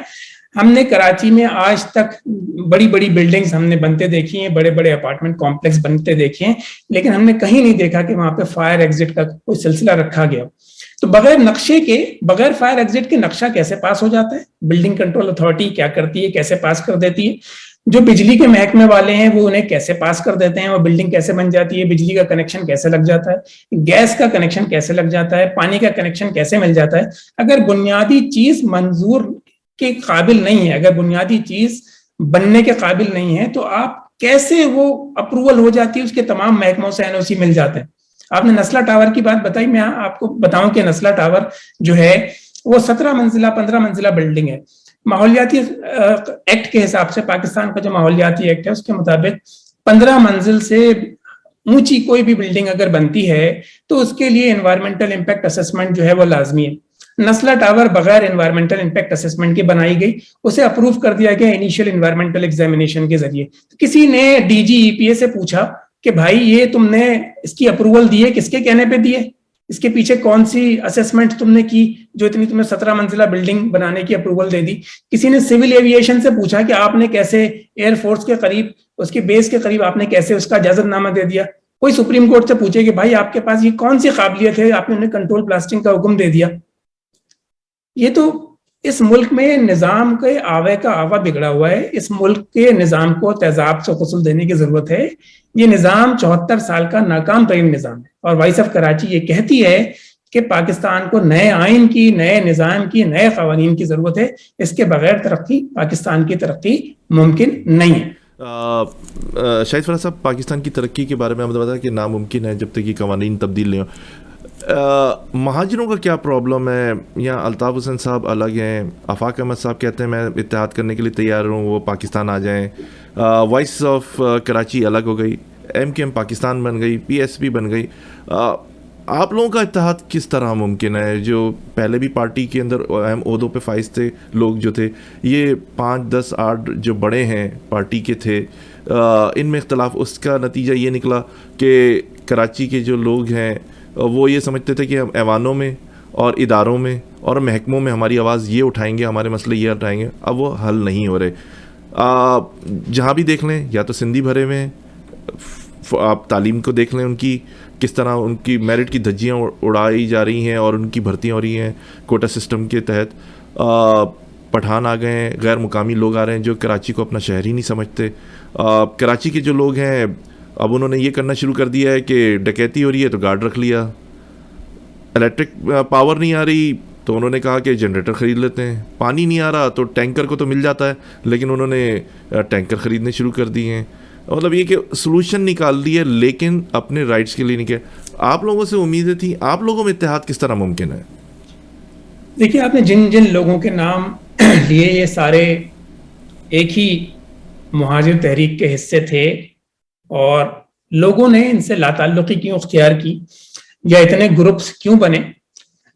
ہم نے کراچی میں آج تک بڑی بڑی بلڈنگز ہم نے بنتے دیکھی ہیں, بڑے بڑے اپارٹمنٹ کمپلیکس بنتے دیکھے ہیں, لیکن ہم نے کہیں نہیں دیکھا کہ وہاں پہ فائر ایگزٹ کا کوئی سلسلہ رکھا گیا. تو بغیر نقشے کے, بغیر فائر ایگزٹ کے نقشہ کیسے پاس ہو جاتا ہے؟ بلڈنگ کنٹرول اتھارٹی کیا کرتی ہے, کیسے پاس کر دیتی ہے؟ جو بجلی کے محکمے والے ہیں وہ انہیں کیسے پاس کر دیتے ہیں, وہ بلڈنگ کیسے بن جاتی ہے, بجلی کا کنیکشن کیسے لگ جاتا ہے, گیس کا کنیکشن کیسے لگ جاتا ہے, پانی کا کنیکشن کیسے مل جاتا ہے؟ اگر بنیادی چیز منظور کے قابل نہیں ہے, اگر بنیادی چیز بننے کے قابل نہیں ہے, تو آپ کیسے وہ اپروول ہو جاتی ہے, اس کے تمام محکموں سے NOC مل جاتے ہیں. آپ نے نسلہ ٹاور کی بات بتائی, میں آپ کو بتاؤں کہ نسلہ ٹاور جو ہے وہ 17 منزلہ 15 منزلہ بلڈنگ ہے. ماحولیاتی ایکٹ کے حساب سے, پاکستان کا جو ماحولیاتی ایکٹ ہے اس کے مطابق 15 منزل سے اونچی کوئی بھی بلڈنگ اگر بنتی ہے تو اس کے لیے انوائرمنٹل امپیکٹ اسسمنٹ جو ہے وہ لازمی ہے. نسلہ ٹاور بغیر انوائرمنٹل امپیکٹ اسسمنٹ کے بنائی گئی, اسے اپروو کر دیا گیا انیشیل انوائرمنٹل ایگزامینیشن کے ذریعے. کسی نے DG EPA سے پوچھا کہ بھائی یہ تم نے اس کی اپروول دی ہے, کس کے کہنے پہ دی ہے, اس کے پیچھے کون سی اسسمنٹ تم نے کی جو اتنی تمہیں 17 منزلہ بلڈنگ بنانے کی اپروول دے دی. کسی نے سول ایویشن سے پوچھا کہ آپ نے کیسے ایئر فورس کے قریب, اس کے بیس کے قریب آپ نے کیسے اس کا اجازت نامہ دے دیا. کوئی سپریم کورٹ سے پوچھے کہ بھائی آپ کے پاس یہ کون سی قابلیت ہے, آپ نے انہیں کنٹرول بلاسٹنگ کا حکم دے دیا. یہ تو اس ملک میں نظام کے آوے کا آوا بگڑا ہوا ہے. اس ملک کے نظام کو تیزاب سے غسل دینے کی ضرورت ہے. یہ نظام 74 سال کا ناکام ترین نظام ہے, اور وائس آف کراچی یہ کہتی ہے کہ پاکستان کو نئے آئین کی, نئے نظام کی, نئے قوانین کی ضرورت ہے. اس کے بغیر ترقی, پاکستان کی ترقی ممکن نہیں ہے. شاہد فراز صاحب, پاکستان کی ترقی کے بارے میں ہم نے بتایا کہ ناممکن ہے جب تک یہ قوانین تبدیل نہیں ہو. مہاجروں کا کیا پرابلم ہے؟ یہاں الطاف حسین صاحب الگ ہیں, آفاق احمد صاحب کہتے ہیں میں اتحاد کرنے کے لیے تیار ہوں, وہ پاکستان آ جائیں. وائس آف کراچی الگ ہو گئی, MKM پاکستان بن گئی, PSP بن گئی. آپ لوگوں کا اتحاد کس طرح ممکن ہے؟ جو پہلے بھی پارٹی کے اندر اہم عہدوں پہ فائز تھے لوگ جو تھے, یہ 5 10 8 جو بڑے ہیں پارٹی کے تھے, ان میں اختلاف, اس کا نتیجہ یہ نکلا کہ کراچی کے جو لوگ ہیں وہ یہ سمجھتے تھے کہ ہم ایوانوں میں اور اداروں میں اور محکموں میں ہماری آواز یہ اٹھائیں گے, ہمارے مسئلے یہ اٹھائیں گے. اب وہ حل نہیں ہو رہے. جہاں بھی دیکھ لیں یا تو سندھی بھرے میں, آپ تعلیم کو دیکھ لیں ان کی کس طرح ان کی میرٹ کی دھجیاں اڑائی جا رہی ہیں اور ان کی بھرتیاں ہو رہی ہیں کوٹا سسٹم کے تحت. پٹھان آ گئے ہیں, غیر مقامی لوگ آ رہے ہیں جو کراچی کو اپنا شہر ہی نہیں سمجھتے. کراچی کے جو لوگ ہیں اب انہوں نے یہ کرنا شروع کر دیا ہے کہ ڈکیتی ہو رہی ہے تو گارڈ رکھ لیا, الیکٹرک پاور نہیں آ رہی تو انہوں نے کہا کہ جنریٹر خرید لیتے ہیں, پانی نہیں آ رہا تو ٹینکر کو تو مل جاتا ہے لیکن انہوں نے ٹینکر خریدنے شروع کر دیے ہیں. مطلب یہ کہ سلوشن نکال دیے لیکن اپنے رائٹس کے لیے نہیں کیا. آپ لوگوں سے امیدیں تھیں, آپ لوگوں میں اتحاد کس طرح ممکن ہے؟ دیکھیے, آپ نے جن جن لوگوں کے نام لیے یہ سارے ایک ہی مہاجر تحریک کے حصے تھے, اور لوگوں نے ان سے لاتعلقی کیوں اختیار کی یا اتنے گروپس کیوں بنے,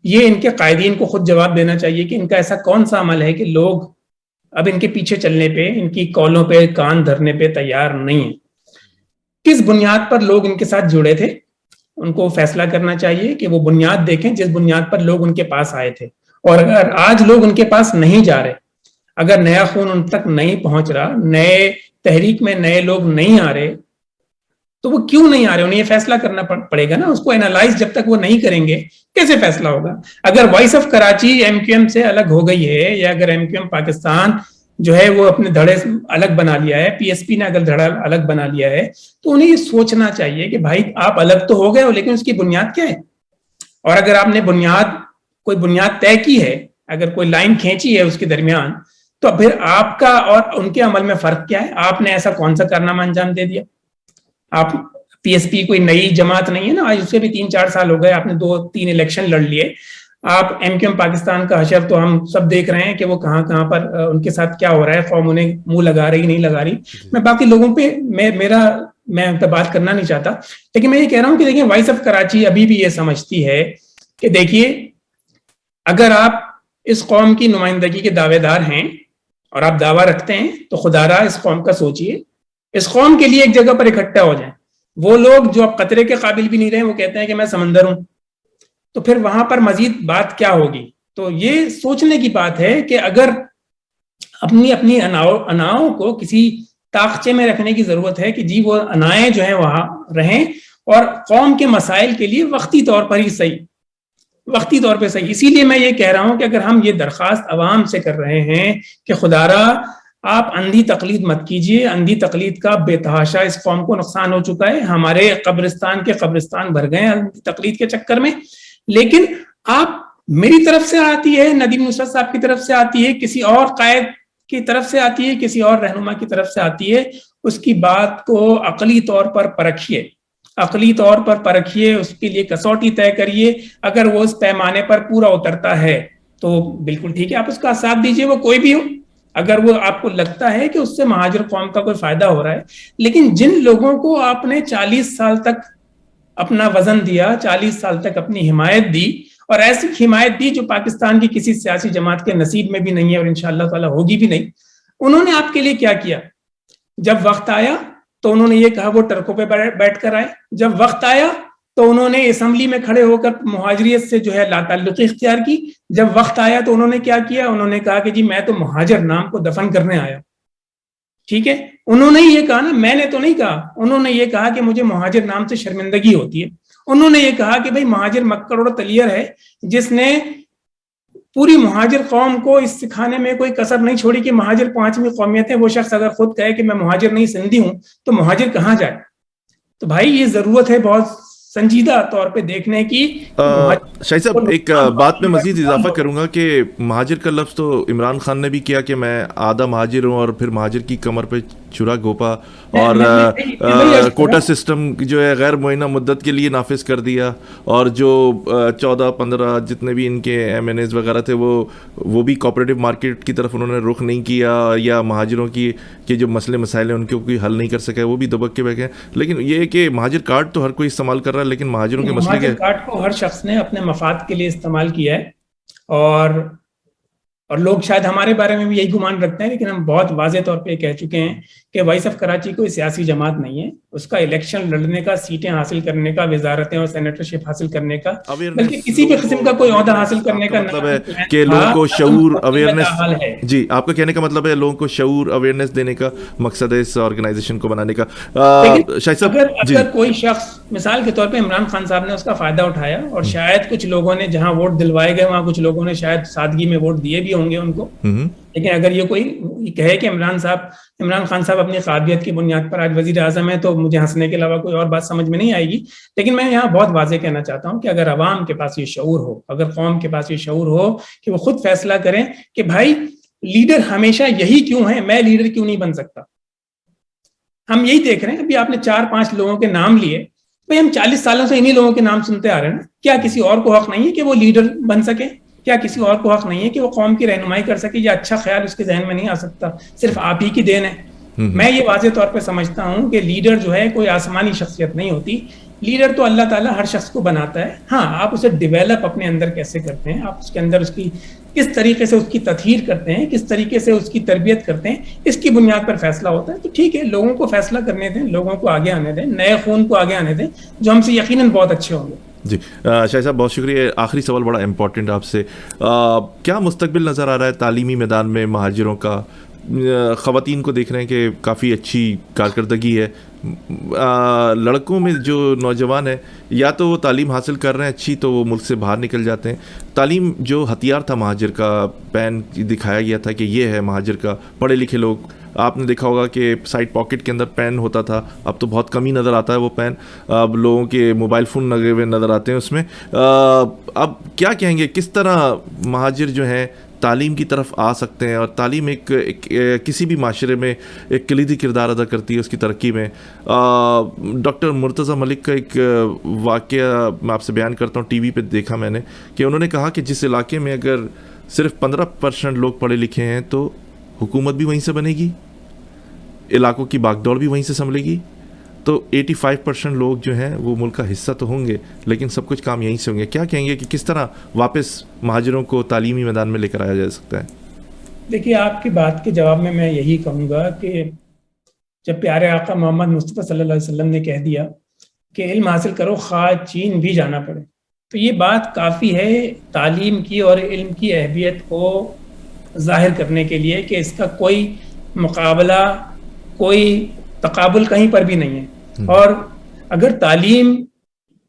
یہ ان کے قائدین کو خود جواب دینا چاہیے کہ ان کا ایسا کون سا عمل ہے کہ لوگ اب ان کے پیچھے چلنے پہ, ان کی کالوں پہ کان دھرنے پہ تیار نہیں ہیں. کس بنیاد پر لوگ ان کے ساتھ جڑے تھے, ان کو فیصلہ کرنا چاہیے کہ وہ بنیاد دیکھیں جس بنیاد پر لوگ ان کے پاس آئے تھے. اور اگر آج لوگ ان کے پاس نہیں جا رہے, اگر نیا خون ان تک نہیں پہنچ رہا, نئے تحریک میں نئے لوگ نہیں آ رہے, تو وہ کیوں نہیں آ رہے, انہیں یہ فیصلہ کرنا پڑے گا نا. اس کو اینالائز جب تک وہ نہیں کریں گے کیسے فیصلہ ہوگا؟ اگر وائس آف کراچی MQM سے الگ ہو گئی ہے, یا اگر MQM پاکستان جو ہے وہ اپنے دھڑے الگ بنا لیا ہے, PSP نے اگر دھڑا الگ بنا لیا ہے, تو انہیں یہ سوچنا چاہیے کہ بھائی آپ الگ تو ہو گئے ہو لیکن اس کی بنیاد کیا ہے. اور اگر آپ نے کوئی بنیاد طے کی ہے, اگر کوئی لائن کھینچی ہے اس کے درمیان, تو پھر آپ کا اور ان کے عمل میں فرق کیا ہے؟ آپ نے ایسا کون سا کارنامہ انجام دے دیا؟ آپ PSP کوئی نئی جماعت نہیں ہے نا, آج اس سے بھی 3-4 سال ہو گئے, آپ نے 2-3 الیکشن لڑ لیے. آپ MQM پاکستان کا حشر تو ہم سب دیکھ رہے ہیں کہ وہ کہاں کہاں پر ان کے ساتھ کیا ہو رہا ہے, قوم انہیں منہ لگا رہی نہیں لگا رہی. میں باقی لوگوں پہ میں بات کرنا نہیں چاہتا, لیکن میں یہ کہہ رہا ہوں کہ دیکھیں, وائس آف کراچی ابھی بھی یہ سمجھتی ہے کہ دیکھیے, اگر آپ اس قوم کی نمائندگی کے دعوے دار ہیں اور آپ دعویٰ رکھتے ہیں تو خدا را اس قوم کا سوچیے, اس قوم کے لیے ایک جگہ پر اکٹھا ہو جائیں. وہ لوگ جو اب قطرے کے قابل بھی نہیں رہے, وہ کہتے ہیں کہ میں سمندر ہوں, تو پھر وہاں پر مزید بات کیا ہوگی؟ تو یہ سوچنے کی بات ہے کہ اگر اپنی اناؤں کو کسی تاخچے میں رکھنے کی ضرورت ہے کہ جی وہ انائیں جو ہیں وہاں رہیں اور قوم کے مسائل کے لیے وقتی طور پر ہی صحیح, وقتی طور پہ صحیح. اسی لیے میں یہ کہہ رہا ہوں کہ اگر ہم یہ درخواست عوام سے کر رہے ہیں کہ خدارا آپ اندھی تقلید مت کیجیے, اندھی تقلید کا بے تحاشا اس قوم کو نقصان ہو چکا ہے, ہمارے قبرستان کے قبرستان بھر گئے ہیں اندھی تقلید کے چکر میں. لیکن آپ میری طرف سے آتی ہے, ندیم نصرت صاحب کی طرف سے آتی ہے, کسی اور قائد کی طرف سے آتی ہے, کسی اور رہنما کی طرف سے آتی ہے, اس کی بات کو عقلی طور پر پرکھیے, عقلی طور پر پرکھیے, اس کے لیے کسوٹی طے کریے. اگر وہ اس پیمانے پر پورا اترتا ہے تو بالکل ٹھیک ہے, آپ اس کا ساتھ دیجیے, وہ کوئی بھی ہو. اگر وہ آپ کو لگتا ہے کہ اس سے مہاجر قوم کا کوئی فائدہ ہو رہا ہے. لیکن جن لوگوں کو آپ نے 40 سال تک اپنا وزن دیا, 40 سال تک اپنی حمایت دی, اور ایسی حمایت دی جو پاکستان کی کسی سیاسی جماعت کے نصیب میں بھی نہیں ہے اور انشاءاللہ تعالی ہوگی بھی نہیں, انہوں نے آپ کے لیے کیا کیا؟ جب وقت آیا تو انہوں نے یہ کہا وہ ٹرکوں پہ بیٹھ کر آئے, جب وقت آیا تو انہوں نے اسمبلی میں کھڑے ہو کر مہاجریت سے جو ہے لا تعلقی اختیار کی, جب وقت آیا تو انہوں نے کیا کیا؟ انہوں نے کہا کہ جی میں تو مہاجر نام کو دفن کرنے آیا. ٹھیک ہے, انہوں نے یہ کہا نا, میں نے تو نہیں کہا, انہوں نے یہ کہا کہ مجھے مہاجر نام سے شرمندگی ہوتی ہے. انہوں نے یہ کہا کہ بھئی مہاجر مکر اور تلیئر ہے جس نے پوری مہاجر قوم کو اس سکھانے میں کوئی کسر نہیں چھوڑی کہ مہاجر 5ویں قومیت ہے. وہ شخص اگر خود کہے کہ میں مہاجر نہیں سندھی ہوں تو مہاجر کہاں جائے؟ تو بھائی یہ ضرورت ہے بہت سنجیدہ طور پہ دیکھنے کی. شاہد صاحب ایک بات میں مزید اضافہ کروں گا کہ مہاجر کا لفظ تو عمران خان نے بھی کیا کہ میں آدھا مہاجر ہوں, اور پھر مہاجر کی کمر پہ چھرا گھوپا, اور کوٹا سسٹم جو ہے غیر معینہ مدت کے لیے نافذ کر دیا, اور جو 14-15 جتنے بھی ان کے ایم این ایز وغیرہ تھے وہ بھی کوآپریٹو مارکیٹ کی طرف انہوں نے رخ نہیں کیا, یا مہاجروں کی کہ جو مسئلے مسائل ہیں ان کے کوئی حل نہیں کر سکے, وہ بھی دبک کے بیٹھ گئے. لیکن یہ ہے کہ مہاجر کارڈ تو ہر کوئی استعمال کر رہا ہے, لیکن مہاجروں کے مسئلے کے کارڈ کو ہر شخص نے اپنے مفاد کے لیے استعمال کیا ہے, اور لوگ شاید ہمارے بارے میں بھی یہی گمان رکھتے ہیں, لیکن ہم بہت واضح طور پہ کہہ چکے ہیں کہ وائس آف کراچی کوئی سیاسی جماعت نہیں ہے. اس کا الیکشن لڑنے کا, سیٹیں حاصل کرنے کا, وزارتیں اور سینیٹرشپ حاصل کرنے کا, بلکہ کسی بھی قسم کا کوئی عہدہ حاصل کرنے کا مطلب ہے کہ لوگوں کو شعور اویئرنیس, جی آپ کا کہنے کا مطلب ہے لوگوں کو شعور اویئرنیس دینے کا مقصد ہے اس آرگنائزیشن کو بنانے کا. شاہد صاحب اگر کوئی شخص مثال کے طور پہ عمران خان صاحب نے اس کا فائدہ اٹھایا, اور شاید کچھ لوگوں نے جہاں ووٹ دلوائے گئے وہاں کچھ لوگوں نے شاید سادگی میں ووٹ دیے بھی ہوں گے ان کو, لیکن اگر یہ کوئی کہے کہ عمران خان صاحب اپنی قابلیت کی بنیاد پر آج وزیر اعظم ہے, تو مجھے ہنسنے کے علاوہ کوئی اور بات سمجھ میں نہیں آئے گی. لیکن میں یہاں بہت واضح کہنا چاہتا ہوں کہ اگر عوام کے پاس یہ شعور ہو, اگر قوم کے پاس یہ شعور ہو کہ وہ خود فیصلہ کریں کہ بھائی لیڈر ہمیشہ یہی کیوں ہے, میں لیڈر کیوں نہیں بن سکتا. ہم یہی دیکھ رہے ہیں, ابھی آپ نے 4-5 لوگوں کے نام لیے, بھائی ہم 40 سالوں سے انہی لوگوں کے نام سنتے آ رہے ہیں. کیا کسی اور کو حق نہیں ہے کہ وہ لیڈر بن سکے؟ کیا کسی اور کو حق نہیں ہے کہ وہ قوم کی رہنمائی کر سکے؟ یہ اچھا خیال اس کے ذہن میں نہیں آ سکتا, صرف آپ ہی کی دین ہے. میں یہ واضح طور پہ سمجھتا ہوں کہ لیڈر جو ہے کوئی آسمانی شخصیت نہیں ہوتی. لیڈر تو اللہ تعالیٰ ہر شخص کو بناتا ہے. ہاں, آپ اسے ڈیولپ اپنے اندر کیسے کرتے ہیں, آپ اس کے اندر اس کی کس طریقے سے اس کی تطہیر کرتے ہیں, کس طریقے سے اس کی تربیت کرتے ہیں, اس کی بنیاد پر فیصلہ ہوتا ہے. تو ٹھیک ہے, لوگوں کو فیصلہ کرنے دیں, لوگوں کو آگے آنے دیں, نئے خون کو آگے آنے دیں جو ہم سے یقیناً بہت اچھے ہوں گے. جی شاہد صاحب بہت شکریہ. آخری سوال بڑا امپورٹنٹ آپ سے, کیا مستقبل نظر آ رہا ہے تعلیمی میدان میں مہاجروں کا؟ خواتین کو دیکھ رہے ہیں کہ کافی اچھی کارکردگی ہے. لڑکوں میں جو نوجوان ہیں یا تو وہ تعلیم حاصل کر رہے ہیں اچھی, تو وہ ملک سے باہر نکل جاتے ہیں. تعلیم جو ہتھیار تھا مہاجر کا, پین دکھایا گیا تھا کہ یہ ہے مہاجر کا. پڑھے لکھے لوگ, آپ نے دیکھا ہوگا کہ سائڈ پاکٹ کے اندر پین ہوتا تھا, اب تو بہت کم ہی نظر آتا ہے وہ پین. اب لوگوں کے موبائل فون لگے ہوئے نظر آتے ہیں اس میں. اب کیا کہیں گے, کس طرح مہاجر جو ہیں تعلیم کی طرف آ سکتے ہیں؟ اور تعلیم ایک کسی بھی معاشرے میں ایک کلیدی کردار ادا کرتی ہے اس کی ترقی میں. ڈاکٹر مرتضی ملک کا ایک واقعہ میں آپ سے بیان کرتا ہوں, ٹی وی پہ دیکھا میں نے, کہ انہوں نے کہا کہ جس علاقے میں اگر صرف 15% لوگ پڑھے لکھے ہیں تو حکومت بھی وہیں سے بنے گی, علاقوں کی باغ دوڑ بھی وہیں سے سنبھلے گی. تو 85% لوگ جو ہیں وہ ملک کا حصہ تو ہوں گے, لیکن سب کچھ کام یہیں سے ہوں گے. کیا کہیں گے کہ کس طرح واپس مہاجروں کو تعلیمی میدان میں لے کر آیا جا سکتا ہے؟ دیکھیے, آپ کی بات کے جواب میں یہی کہوں گا کہ جب پیارے آقا محمد مصطفیٰ صلی اللہ علیہ وسلم نے کہہ دیا کہ علم حاصل کرو خواہ چین بھی جانا پڑے, تو یہ بات کافی ہے تعلیم کی اور علم کی اہمیت کو ظاہر کرنے کے لیے کہ اس کا کوئی مقابلہ, کوئی تقابل کہیں پر بھی نہیں ہے. اور اگر تعلیم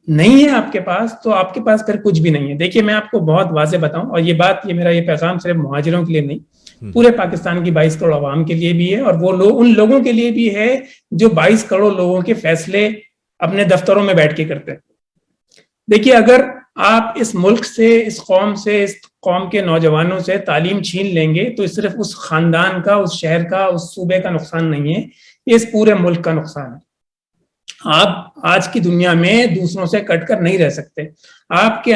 نہیں ہے آپ کے پاس تو آپ کے پاس پھر کچھ بھی نہیں ہے. دیکھیے میں آپ کو بہت واضح بتاؤں, اور یہ میرا یہ پیغام صرف مہاجروں کے لیے نہیں, پورے پاکستان کی 22 کروڑ عوام کے لیے بھی ہے, اور وہ لوگ ان لوگوں کے لیے بھی ہے جو 22 کروڑ لوگوں کے فیصلے اپنے دفتروں میں بیٹھ کے کرتے ہیں. دیکھیے اگر آپ اس ملک سے, اس قوم کے نوجوانوں سے تعلیم چھین لیں گے تو صرف اس خاندان کا, اس شہر کا, اس صوبے کا نقصان نہیں ہے, یہ اس پورے ملک کا نقصان ہے. آپ آج کی دنیا میں دوسروں سے کٹ کر نہیں رہ سکتے. آپ کے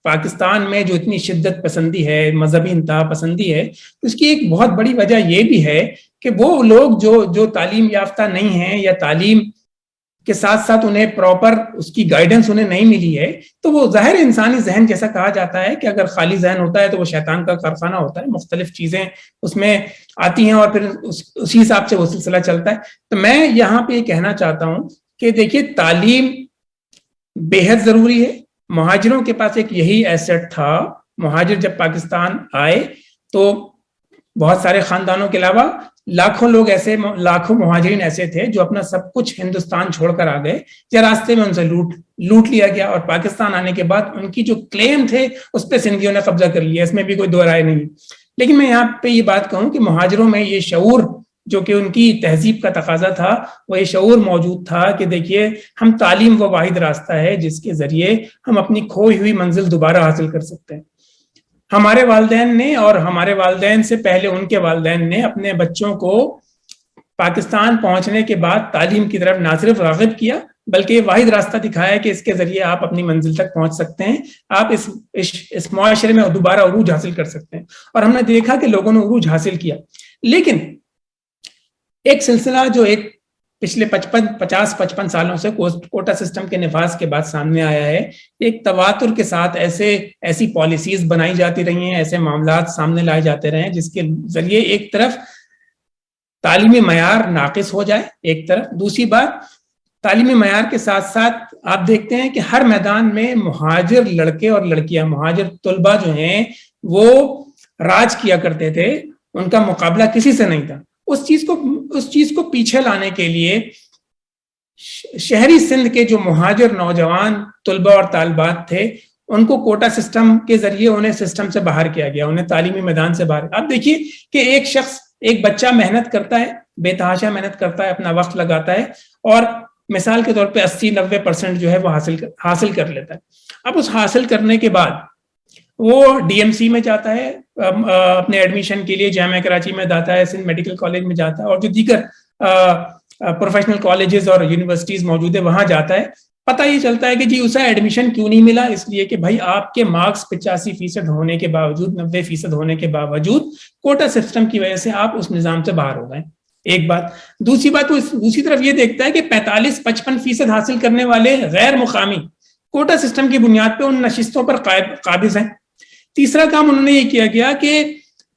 پاکستان میں جو اتنی شدت پسندی ہے, مذہبی انتہا پسندی ہے, اس کی ایک بہت بڑی وجہ یہ بھی ہے کہ وہ لوگ جو تعلیم یافتہ نہیں ہیں یا تعلیم کے ساتھ ساتھ انہیں پراپر اس کی گائیڈنس انہیں نہیں ملی ہے, تو وہ ظاہر انسانی ذہن, جیسا کہا جاتا ہے کہ اگر خالی ذہن ہوتا ہے تو وہ شیطان کا کارخانہ ہوتا ہے, مختلف چیزیں اس میں آتی ہیں اور پھر اسی حساب سے وہ سلسلہ چلتا ہے. تو میں یہاں پہ یہ کہنا چاہتا ہوں کہ دیکھیے تعلیم بے حد ضروری ہے. مہاجروں کے پاس ایک یہی ایسٹ تھا. مہاجر جب پاکستان آئے تو بہت سارے خاندانوں کے علاوہ لاکھوں مہاجرین ایسے تھے جو اپنا سب کچھ ہندوستان چھوڑ کر آ گئے, یا راستے میں ان سے لوٹ لیا گیا, اور پاکستان آنے کے بعد ان کی جو کلیم تھے اس پہ سندھیوں نے قبضہ کر لیا. اس میں بھی کوئی دو رائے نہیں. لیکن میں یہاں پہ یہ بات کہوں کہ مہاجروں میں یہ شعور, جو کہ ان کی تہذیب کا تقاضا تھا, وہ یہ شعور موجود تھا کہ دیکھیے ہم تعلیم وہ واحد راستہ ہے جس کے ذریعے ہم اپنی کھوئی ہوئی منزل دوبارہ حاصل کر سکتے ہیں. ہمارے والدین نے اور ہمارے والدین سے پہلے ان کے والدین نے اپنے بچوں کو پاکستان پہنچنے کے بعد تعلیم کی طرف نہ صرف راغب کیا بلکہ یہ واحد راستہ دکھایا کہ اس کے ذریعے آپ اپنی منزل تک پہنچ سکتے ہیں, آپ اس معاشرے میں دوبارہ عروج حاصل کر سکتے ہیں. اور ہم نے دیکھا کہ لوگوں نے عروج حاصل کیا. لیکن ایک سلسلہ جو ایک پچھلے 50-55 سالوں سے کوٹا سسٹم کے نفاذ کے بعد سامنے آیا ہے, ایک تواتر کے ساتھ ایسی پالیسیز بنائی جاتی رہی ہیں, ایسے معاملات سامنے لائے جاتے رہے ہیں جس کے ذریعے ایک طرف تعلیمی معیار ناقص ہو جائے, ایک طرف دوسری بات تعلیمی معیار کے ساتھ ساتھ آپ دیکھتے ہیں کہ ہر میدان میں مہاجر لڑکے اور لڑکیاں, مہاجر طلبہ جو ہیں وہ راج کیا کرتے تھے, ان کا مقابلہ کسی سے نہیں تھا. اس چیز کو پیچھے لانے کے لیے شہری سندھ کے جو مہاجر نوجوان طلبہ اور طالبات تھے ان کو کوٹا سسٹم کے ذریعے انہیں سسٹم سے باہر کیا گیا, انہیں تعلیمی میدان سے باہر. آپ دیکھیے کہ ایک بچہ محنت کرتا ہے, بے تحاشا محنت کرتا ہے, اپنا وقت لگاتا ہے اور مثال کے طور پہ 80-90% جو ہے وہ حاصل کر لیتا ہے. اب اس حاصل کرنے کے بعد وہ ڈی ایم سی میں جاتا ہے اپنے ایڈمیشن کے لیے, جامعہ کراچی میں جاتا ہے, سندھ میڈیکل کالج میں جاتا ہے, اور جو دیگر پروفیشنل کالجز اور یونیورسٹیز موجود ہے وہاں جاتا ہے. پتہ یہ چلتا ہے کہ جی اسے ایڈمیشن کیوں نہیں ملا, اس لیے کہ بھائی آپ کے مارکس 85% ہونے کے باوجود, 90% ہونے کے باوجود کوٹا سسٹم کی وجہ سے آپ اس نظام سے باہر ہو گئے. ایک بات. دوسری بات وہ دوسری طرف یہ دیکھتا ہے کہ 45-55% حاصل کرنے والے غیر مقامی کوٹا سسٹم کی بنیاد پہ ان نشستوں پر قابض ہیں. تیسرا کام انہوں نے یہ کیا گیا کہ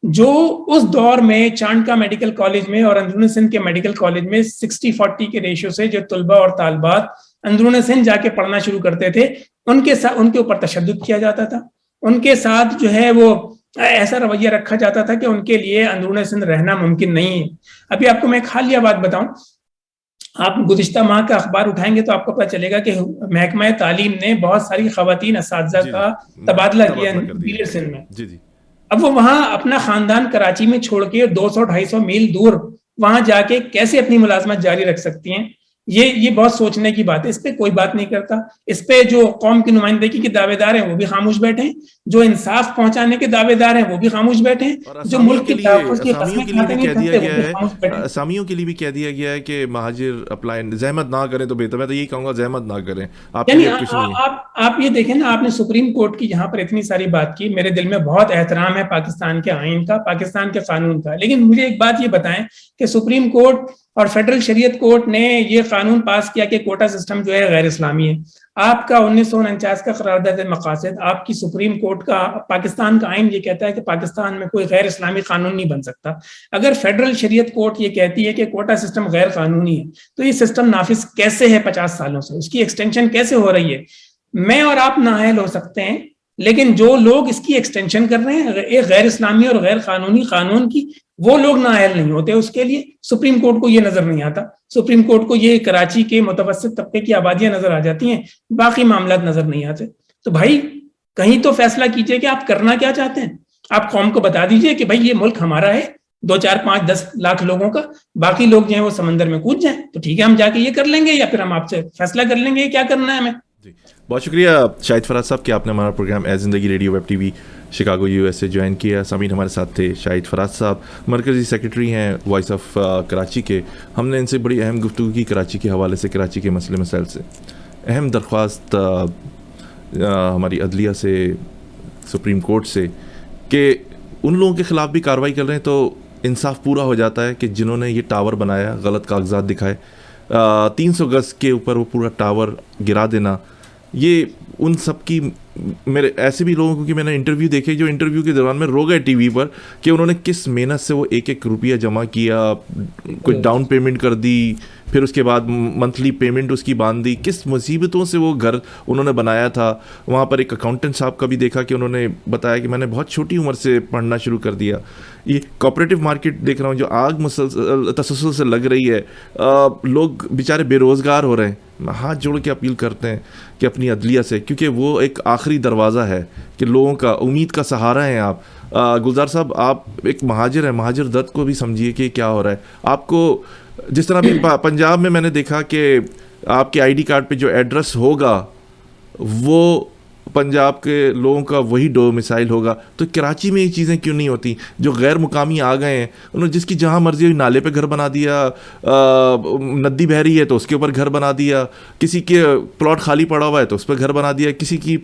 جو اس دور میں چانڈکا میڈیکل کالج میں اور اندرون سندھ کے میڈیکل کالج میں 60-40 کے ریشو سے جو طلبہ اور طالبات اندرون سندھ جا کے پڑھنا شروع کرتے تھے ان کے اوپر تشدد کیا جاتا تھا, ان کے ساتھ جو ہے وہ ایسا رویہ رکھا جاتا تھا کہ ان کے لیے اندرون سندھ رہنا ممکن نہیں ہے. ابھی آپ کو میں ایک حالیہ بات بتاؤں, آپ گزشتہ ماہ کا اخبار اٹھائیں گے تو آپ کو پتہ چلے گا کہ محکمہ تعلیم نے بہت ساری خواتین اساتذہ کا تبادلہ کیا بیلر سندھ میں. اب وہ وہاں اپنا خاندان کراچی میں چھوڑ کے 200-250 میل دور وہاں جا کے کیسے اپنی ملازمت جاری رکھ سکتی ہیں؟ یہ بہت سوچنے کی بات ہے. اس پہ کوئی بات نہیں کرتا. اس پہ جو قوم کی نمائندگی کے دعوے دار ہیں وہ بھی خاموش بیٹھے ہیں, جو انصاف پہنچانے کے دعوے دار ہیں وہ بھی خاموش بیٹھے ہیں, جو ملک کے تحفظ کی قسمیں کھاتے نہیں تھے وہ بھی خاموش بیٹھے ہیں. اسامیوں کے لیے بھی کہہ دیا گیا ہے کہ مہاجر اپلائی زحمت نہ کریں تو بہتر. میں تو یہی کہوں گا زحمت نہ کریں. آپ یہ دیکھیں نا, آپ نے سپریم کورٹ کی یہاں پر اتنی ساری بات کی, میرے دل میں بہت احترام ہے پاکستان کے آئین کا, پاکستان کے قانون کا, لیکن مجھے ایک بات یہ بتائیں کہ سپریم کورٹ اور فیڈرل شریعت کورٹ نے یہ قانون پاس کیا کہ کوٹا سسٹم جو ہے غیر اسلامی ہے. آپ کا 1949 کا قرارداد مقاصد, آپ کی سپریم کورٹ کا, پاکستان کا آئین یہ کہتا ہے کہ پاکستان میں کوئی غیر اسلامی قانون نہیں بن سکتا. اگر فیڈرل شریعت کورٹ یہ کہتی ہے کہ کوٹا سسٹم غیر قانونی ہے تو یہ سسٹم نافذ کیسے ہے 50 سالوں سے, اس کی ایکسٹینشن کیسے ہو رہی ہے؟ میں اور آپ نااہل ہو سکتے ہیں لیکن جو لوگ اس کی ایکسٹینشن کر رہے ہیں ایک غیر اسلامی اور غیر قانونی قانون کی, وہ لوگ نااہل نہیں ہوتے اس کے لیے. سپریم کورٹ کو یہ نظر نہیں آتا, سپریم کورٹ کو یہ کراچی کے متوسط طبقے کی آبادیاں نظر آ جاتی ہیں, باقی معاملات نظر نہیں آتے. تو بھائی کہیں تو فیصلہ کیجئے کہ آپ کرنا کیا چاہتے ہیں. آپ قوم کو بتا دیجئے کہ بھائی یہ ملک ہمارا ہے, 2 4 5 10 لاکھ لوگوں کا, باقی لوگ جو ہیں وہ سمندر میں کود جائیں تو ٹھیک ہے, ہم جا کے یہ کر لیں گے, یا پھر ہم آپ سے فیصلہ کر لیں گے کیا کرنا ہے ہمیں. جی بہت شکریہ شاہد فراز صاحب کہ آپ نے ہمارا پروگرام اے زندگی radio web T V Chicago U S سے جوائن کیا. سامعین ہمارے ساتھ تھے شاہد فراز صاحب, مرکزی سیکرٹری ہیں وائس آف کراچی کے. ہم نے ان سے بڑی اہم گفتگو کی کراچی کے حوالے سے, کراچی کے مسئلے مسائل سے. اہم درخواست ہماری عدلیہ سے, سپریم کورٹ سے, کہ ان لوگوں کے خلاف بھی کارروائی کر رہے ہیں تو انصاف پورا ہو جاتا ہے کہ جنہوں نے یہ ٹاور بنایا, غلط کاغذات دکھائے, 300 گز کے اوپر وہ پورا ٹاور گرا دینا, یہ ان سب کی. میرے ایسے بھی لوگوں کو کہ میں نے انٹرویو دیکھے جو انٹرویو کے دوران میں رو گئے ٹی وی پر کہ انہوں نے کس محنت سے وہ 1 روپیہ جمع کیا, کوئی ڈاؤن پیمنٹ کر دی, پھر اس کے بعد منتھلی پیمنٹ اس کی باندھ دی, کس مصیبتوں سے وہ گھر انہوں نے بنایا تھا. وہاں پر ایک اکاؤنٹنٹ صاحب کا بھی دیکھا کہ انہوں نے بتایا کہ میں نے بہت چھوٹی عمر سے پڑھنا شروع کر دیا. یہ کوآپریٹو مارکیٹ دیکھ رہا ہوں جو آگ مسلسل تسلسل سے لگ رہی ہے, لوگ بیچارے بے روزگار ہو رہے ہیں. ہاتھ جوڑ کے اپیل کرتے ہیں کہ اپنی عدلیہ سے, کیونکہ وہ ایک آخری دروازہ ہے کہ لوگوں کا امید کا سہارا ہیں آپ. گلزار صاحب آپ ایک مہاجر ہیں, مہاجر درد کو بھی سمجھیے کہ کیا ہو رہا ہے آپ کو. جس طرح بھی پنجاب میں نے دیکھا کہ آپ کے آئی ڈی کارڈ پہ جو ایڈریس ہوگا وہ پنجاب کے لوگوں کا وہی ڈومیسائل ہوگا, تو کراچی میں یہ چیزیں کیوں نہیں ہوتی؟ جو غیر مقامی آ گئے ہیں انہوں نے جس کی جہاں مرضی ہوئی نالے پہ گھر بنا دیا, ندی بہہ رہی ہے تو اس کے اوپر گھر بنا دیا, کسی کے پلاٹ خالی پڑا ہوا ہے تو اس پہ گھر بنا دیا, کسی کی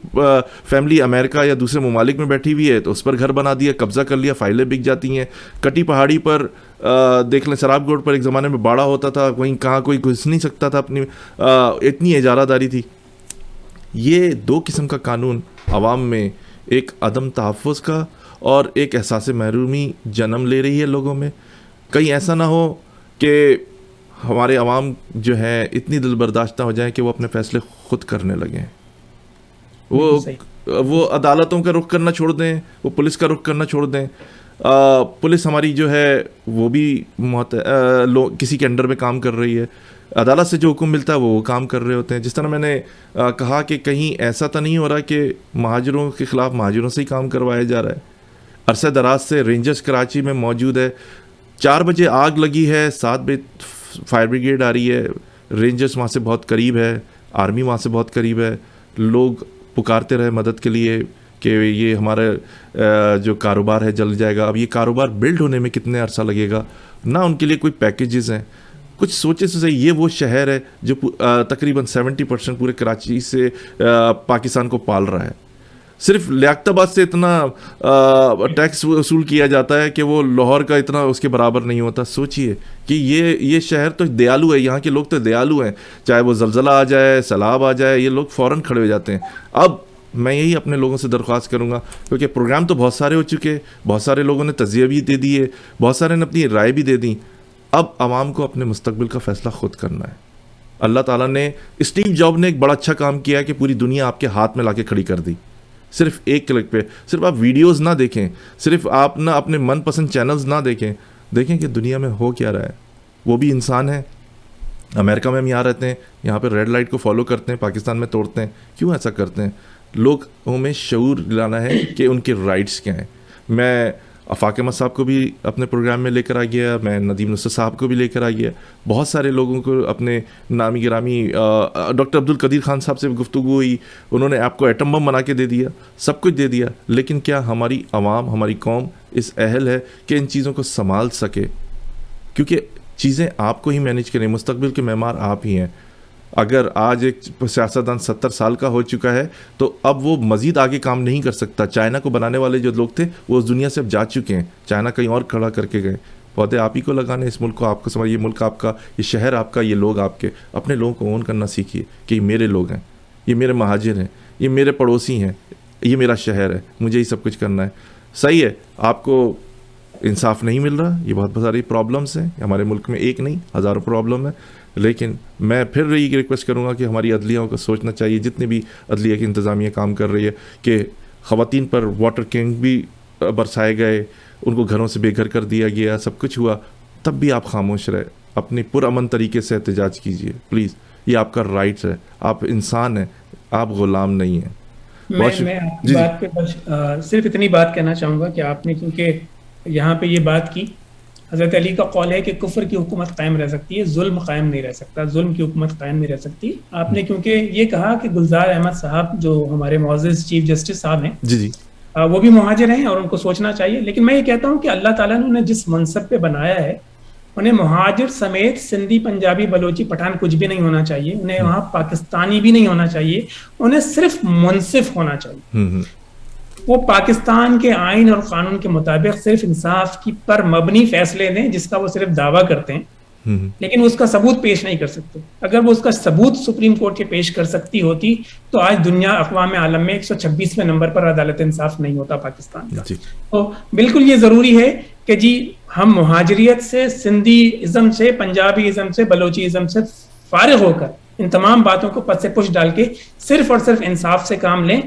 فیملی امریکہ یا دوسرے ممالک میں بیٹھی ہوئی ہے تو اس پر گھر بنا دیا, قبضہ کر لیا, فائلیں بک جاتی ہیں. کٹی پہاڑی پر دیکھ لیں, سراب گوڑ پر ایک زمانے میں باڑا ہوتا تھا, کہیں کہاں کوئی گھس نہیں سکتا تھا, اپنی اتنی اجارہ داری تھی. یہ 2 قسم کا قانون عوام میں ایک عدم تحفظ کا اور ایک احساس محرومی جنم لے رہی ہے لوگوں میں. کہیں ایسا نہ ہو کہ ہمارے عوام جو ہے اتنی دل برداشتہ ہو جائیں کہ وہ اپنے فیصلے خود کرنے لگیں, وہ عدالتوں کا رخ کرنا چھوڑ دیں, وہ پولیس کا رخ کرنا چھوڑ دیں. پولیس ہماری جو ہے وہ بھی کسی کے انڈر میں کام کر رہی ہے, عدالت سے جو حکم ملتا ہے وہ کام کر رہے ہوتے ہیں. جس طرح میں نے کہا کہ کہیں ایسا تو نہیں ہو رہا کہ مہاجروں کے خلاف مہاجروں سے ہی کام کروایا جا رہا ہے. عرصہ دراز سے رینجرز کراچی میں موجود ہے, 4 بجے آگ لگی ہے, 7 بجے فائر بریگیڈ آ رہی ہے, رینجرز وہاں سے بہت قریب ہے, آرمی وہاں سے بہت قریب ہے. لوگ پکارتے رہے مدد کے لیے کہ یہ ہمارا جو کاروبار ہے جل جائے گا. اب یہ کاروبار بلڈ ہونے میں کتنے عرصہ لگے گا, نہ ان کے لیے کوئی پیکیجز ہیں. کچھ سوچے سے یہ وہ شہر ہے جو تقریباً 70% پورے کراچی سے پاکستان کو پال رہا ہے. صرف لیاقت آباد سے اتنا ٹیکس وصول کیا جاتا ہے کہ وہ لاہور کا اتنا اس کے برابر نہیں ہوتا. سوچئے کہ یہ شہر تو دیالو ہے, یہاں کے لوگ تو دیالو ہیں, چاہے وہ زلزلہ آ جائے, سیلاب آ جائے, یہ لوگ فوراً کھڑے ہو جاتے ہیں. اب میں یہی اپنے لوگوں سے درخواست کروں گا, کیونکہ پروگرام تو بہت سارے ہو چکے, بہت سارے لوگوں نے تجزیہ بھی دے دیے, بہت سارے نے اپنی رائے بھی دے دیں. اب عوام کو اپنے مستقبل کا فیصلہ خود کرنا ہے. اللہ تعالیٰ نے, اسٹیو جاب نے ایک بڑا اچھا کام کیا کہ پوری دنیا آپ کے ہاتھ میں لا کے کھڑی کر دی, صرف ایک کلک پہ. صرف آپ ویڈیوز نہ دیکھیں, صرف آپ نہ اپنے من پسند چینلز نہ دیکھیں کہ دنیا میں ہو کیا رہا ہے. وہ بھی انسان ہیں. امریکہ میں ہم یہاں رہتے ہیں, یہاں پہ ریڈ لائٹ کو فالو کرتے ہیں, پاکستان میں توڑتے ہیں. کیوں ایسا کرتے ہیں؟ لوگوں میں شعور لانا ہے کہ ان کے رائٹس کیا ہیں. میں آفاق احمد صاحب کو بھی اپنے پروگرام میں لے کر آ گیا, میں ندیم نصرت صاحب کو بھی لے کر آ گیا, بہت سارے لوگوں کو اپنے نامی گرامی ڈاکٹر عبدالقدیر خان صاحب سے گفتگو ہوئی, انہوں نے آپ کو ایٹم بم بنا کے دے دیا, سب کچھ دے دیا. لیکن کیا ہماری عوام, ہماری قوم اس اہل ہے کہ ان چیزوں کو سنبھال سکے؟ کیونکہ چیزیں آپ کو ہی مینیج کریں, مستقبل کے معمار آپ ہی ہیں. اگر آج ایک سیاستدان 70 سال کا ہو چکا ہے تو اب وہ مزید آگے کام نہیں کر سکتا. چائنا کو بنانے والے جو لوگ تھے وہ اس دنیا سے اب جا چکے ہیں, چائنا کہیں اور کھڑا کر کے گئے. پودے آپ ہی کو لگانے, اس ملک کو آپ کو سمجھ, یہ ملک آپ کا, یہ شہر آپ کا, یہ لوگ آپ کے. اپنے لوگوں کو اون کرنا سیکھیے کہ یہ میرے لوگ ہیں, یہ میرے مہاجر ہیں, یہ میرے پڑوسی ہیں, یہ میرا شہر ہے, مجھے ہی سب کچھ کرنا ہے. صحیح ہے, آپ کو انصاف نہیں مل رہا, یہ بہت ساری پرابلمس ہیں ہمارے ملک میں, ایک نہیں ہزاروں پرابلم ہیں. لیکن میں پھر یہی ریکویسٹ کروں گا کہ ہماری عدلیوں کو سوچنا چاہیے, جتنے بھی عدلیہ کی انتظامیہ کام کر رہی ہے, کہ خواتین پر واٹر کینگ بھی برسائے گئے, ان کو گھروں سے بے گھر کر دیا گیا, سب کچھ ہوا, تب بھی آپ خاموش رہے. اپنی پرامن طریقے سے احتجاج کیجیے پلیز, یہ آپ کا رائٹس ہے, آپ انسان ہیں, آپ غلام نہیں ہیں. میں آپ کی بات پہ صرف اتنی بات کہنا چاہوں گا کہ آپ نے کیونکہ یہاں پہ یہ بات کی, حضرت علی کا قول ہے کہ کفر کی حکومت قائم رہ سکتی ہے, ظلم قائم نہیں رہ سکتا, ظلم کی حکومت قائم نہیں رہ سکتی. آپ نے کیونکہ یہ کہا کہ گلزار احمد صاحب جو ہمارے معزز چیف جسٹس صاحب ہیں, جی وہ بھی مہاجر ہیں اور ان کو سوچنا چاہیے. لیکن میں یہ کہتا ہوں کہ اللہ تعالیٰ نے انہیں جس منصب پہ بنایا ہے, انہیں مہاجر سمیت سندھی, پنجابی, بلوچی, پٹھان کچھ بھی نہیں ہونا چاہیے, انہیں وہاں پاکستانی بھی نہیں ہونا چاہیے, انہیں صرف منصف ہونا چاہیے. وہ پاکستان کے آئین اور قانون کے مطابق صرف انصاف کی پر مبنی فیصلے دیں جس کا وہ صرف دعویٰ کرتے ہیں, لیکن اس کا ثبوت پیش نہیں کر سکتے. اگر وہ اس کا ثبوت سپریم کورٹ کے پیش کر سکتی ہوتی تو آج دنیا اقوام عالم میں 126ویں نمبر پر عدالت انصاف نہیں ہوتا پاکستان کا. تو بالکل یہ ضروری ہے کہ جی ہم مہاجریت سے, سندھی ازم سے, پنجابی ازم سے, بلوچی ازم سے فارغ ہو کر ان تمام باتوں کو پس سے پش ڈال کے صرف اور صرف انصاف سے کام لیں.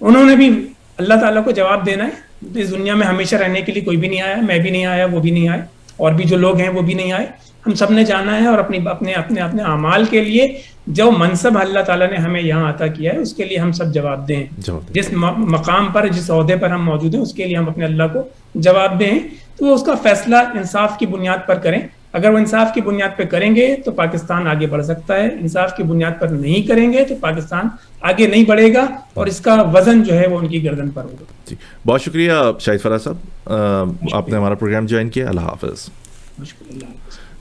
انہوں نے بھی اللہ تعالیٰ کو جواب دینا ہے. اس دنیا میں ہمیشہ رہنے کے لیے کوئی بھی نہیں آیا, میں بھی نہیں آیا, وہ بھی نہیں آئے, اور بھی جو لوگ ہیں وہ بھی نہیں آئے. ہم سب نے جانا ہے اور اپنے اعمال کے لیے جو منصب اللہ تعالیٰ نے ہمیں یہاں عطا کیا ہے اس کے لیے ہم سب جواب دیں. جس مقام پر, جس عہدے پر ہم موجود ہیں اس کے لیے ہم اپنے اللہ کو جواب دیں. تو وہ اس کا فیصلہ انصاف کی بنیاد پر کریں. اگر وہ انصاف کی بنیاد پہ کریں گے تو پاکستان آگے بڑھ سکتا ہے, انصاف کی بنیاد پر نہیں کریں گے تو پاکستان آگے نہیں بڑھے گا, اور اس کا وزن جو ہے وہ ان کی گردن پر ہوگا. جی بہت شکریہ شاہد فراز صاحب, آپ نے ہمارا پروگرام جوائن کیا. اللہ حافظ. اللہ حافظ.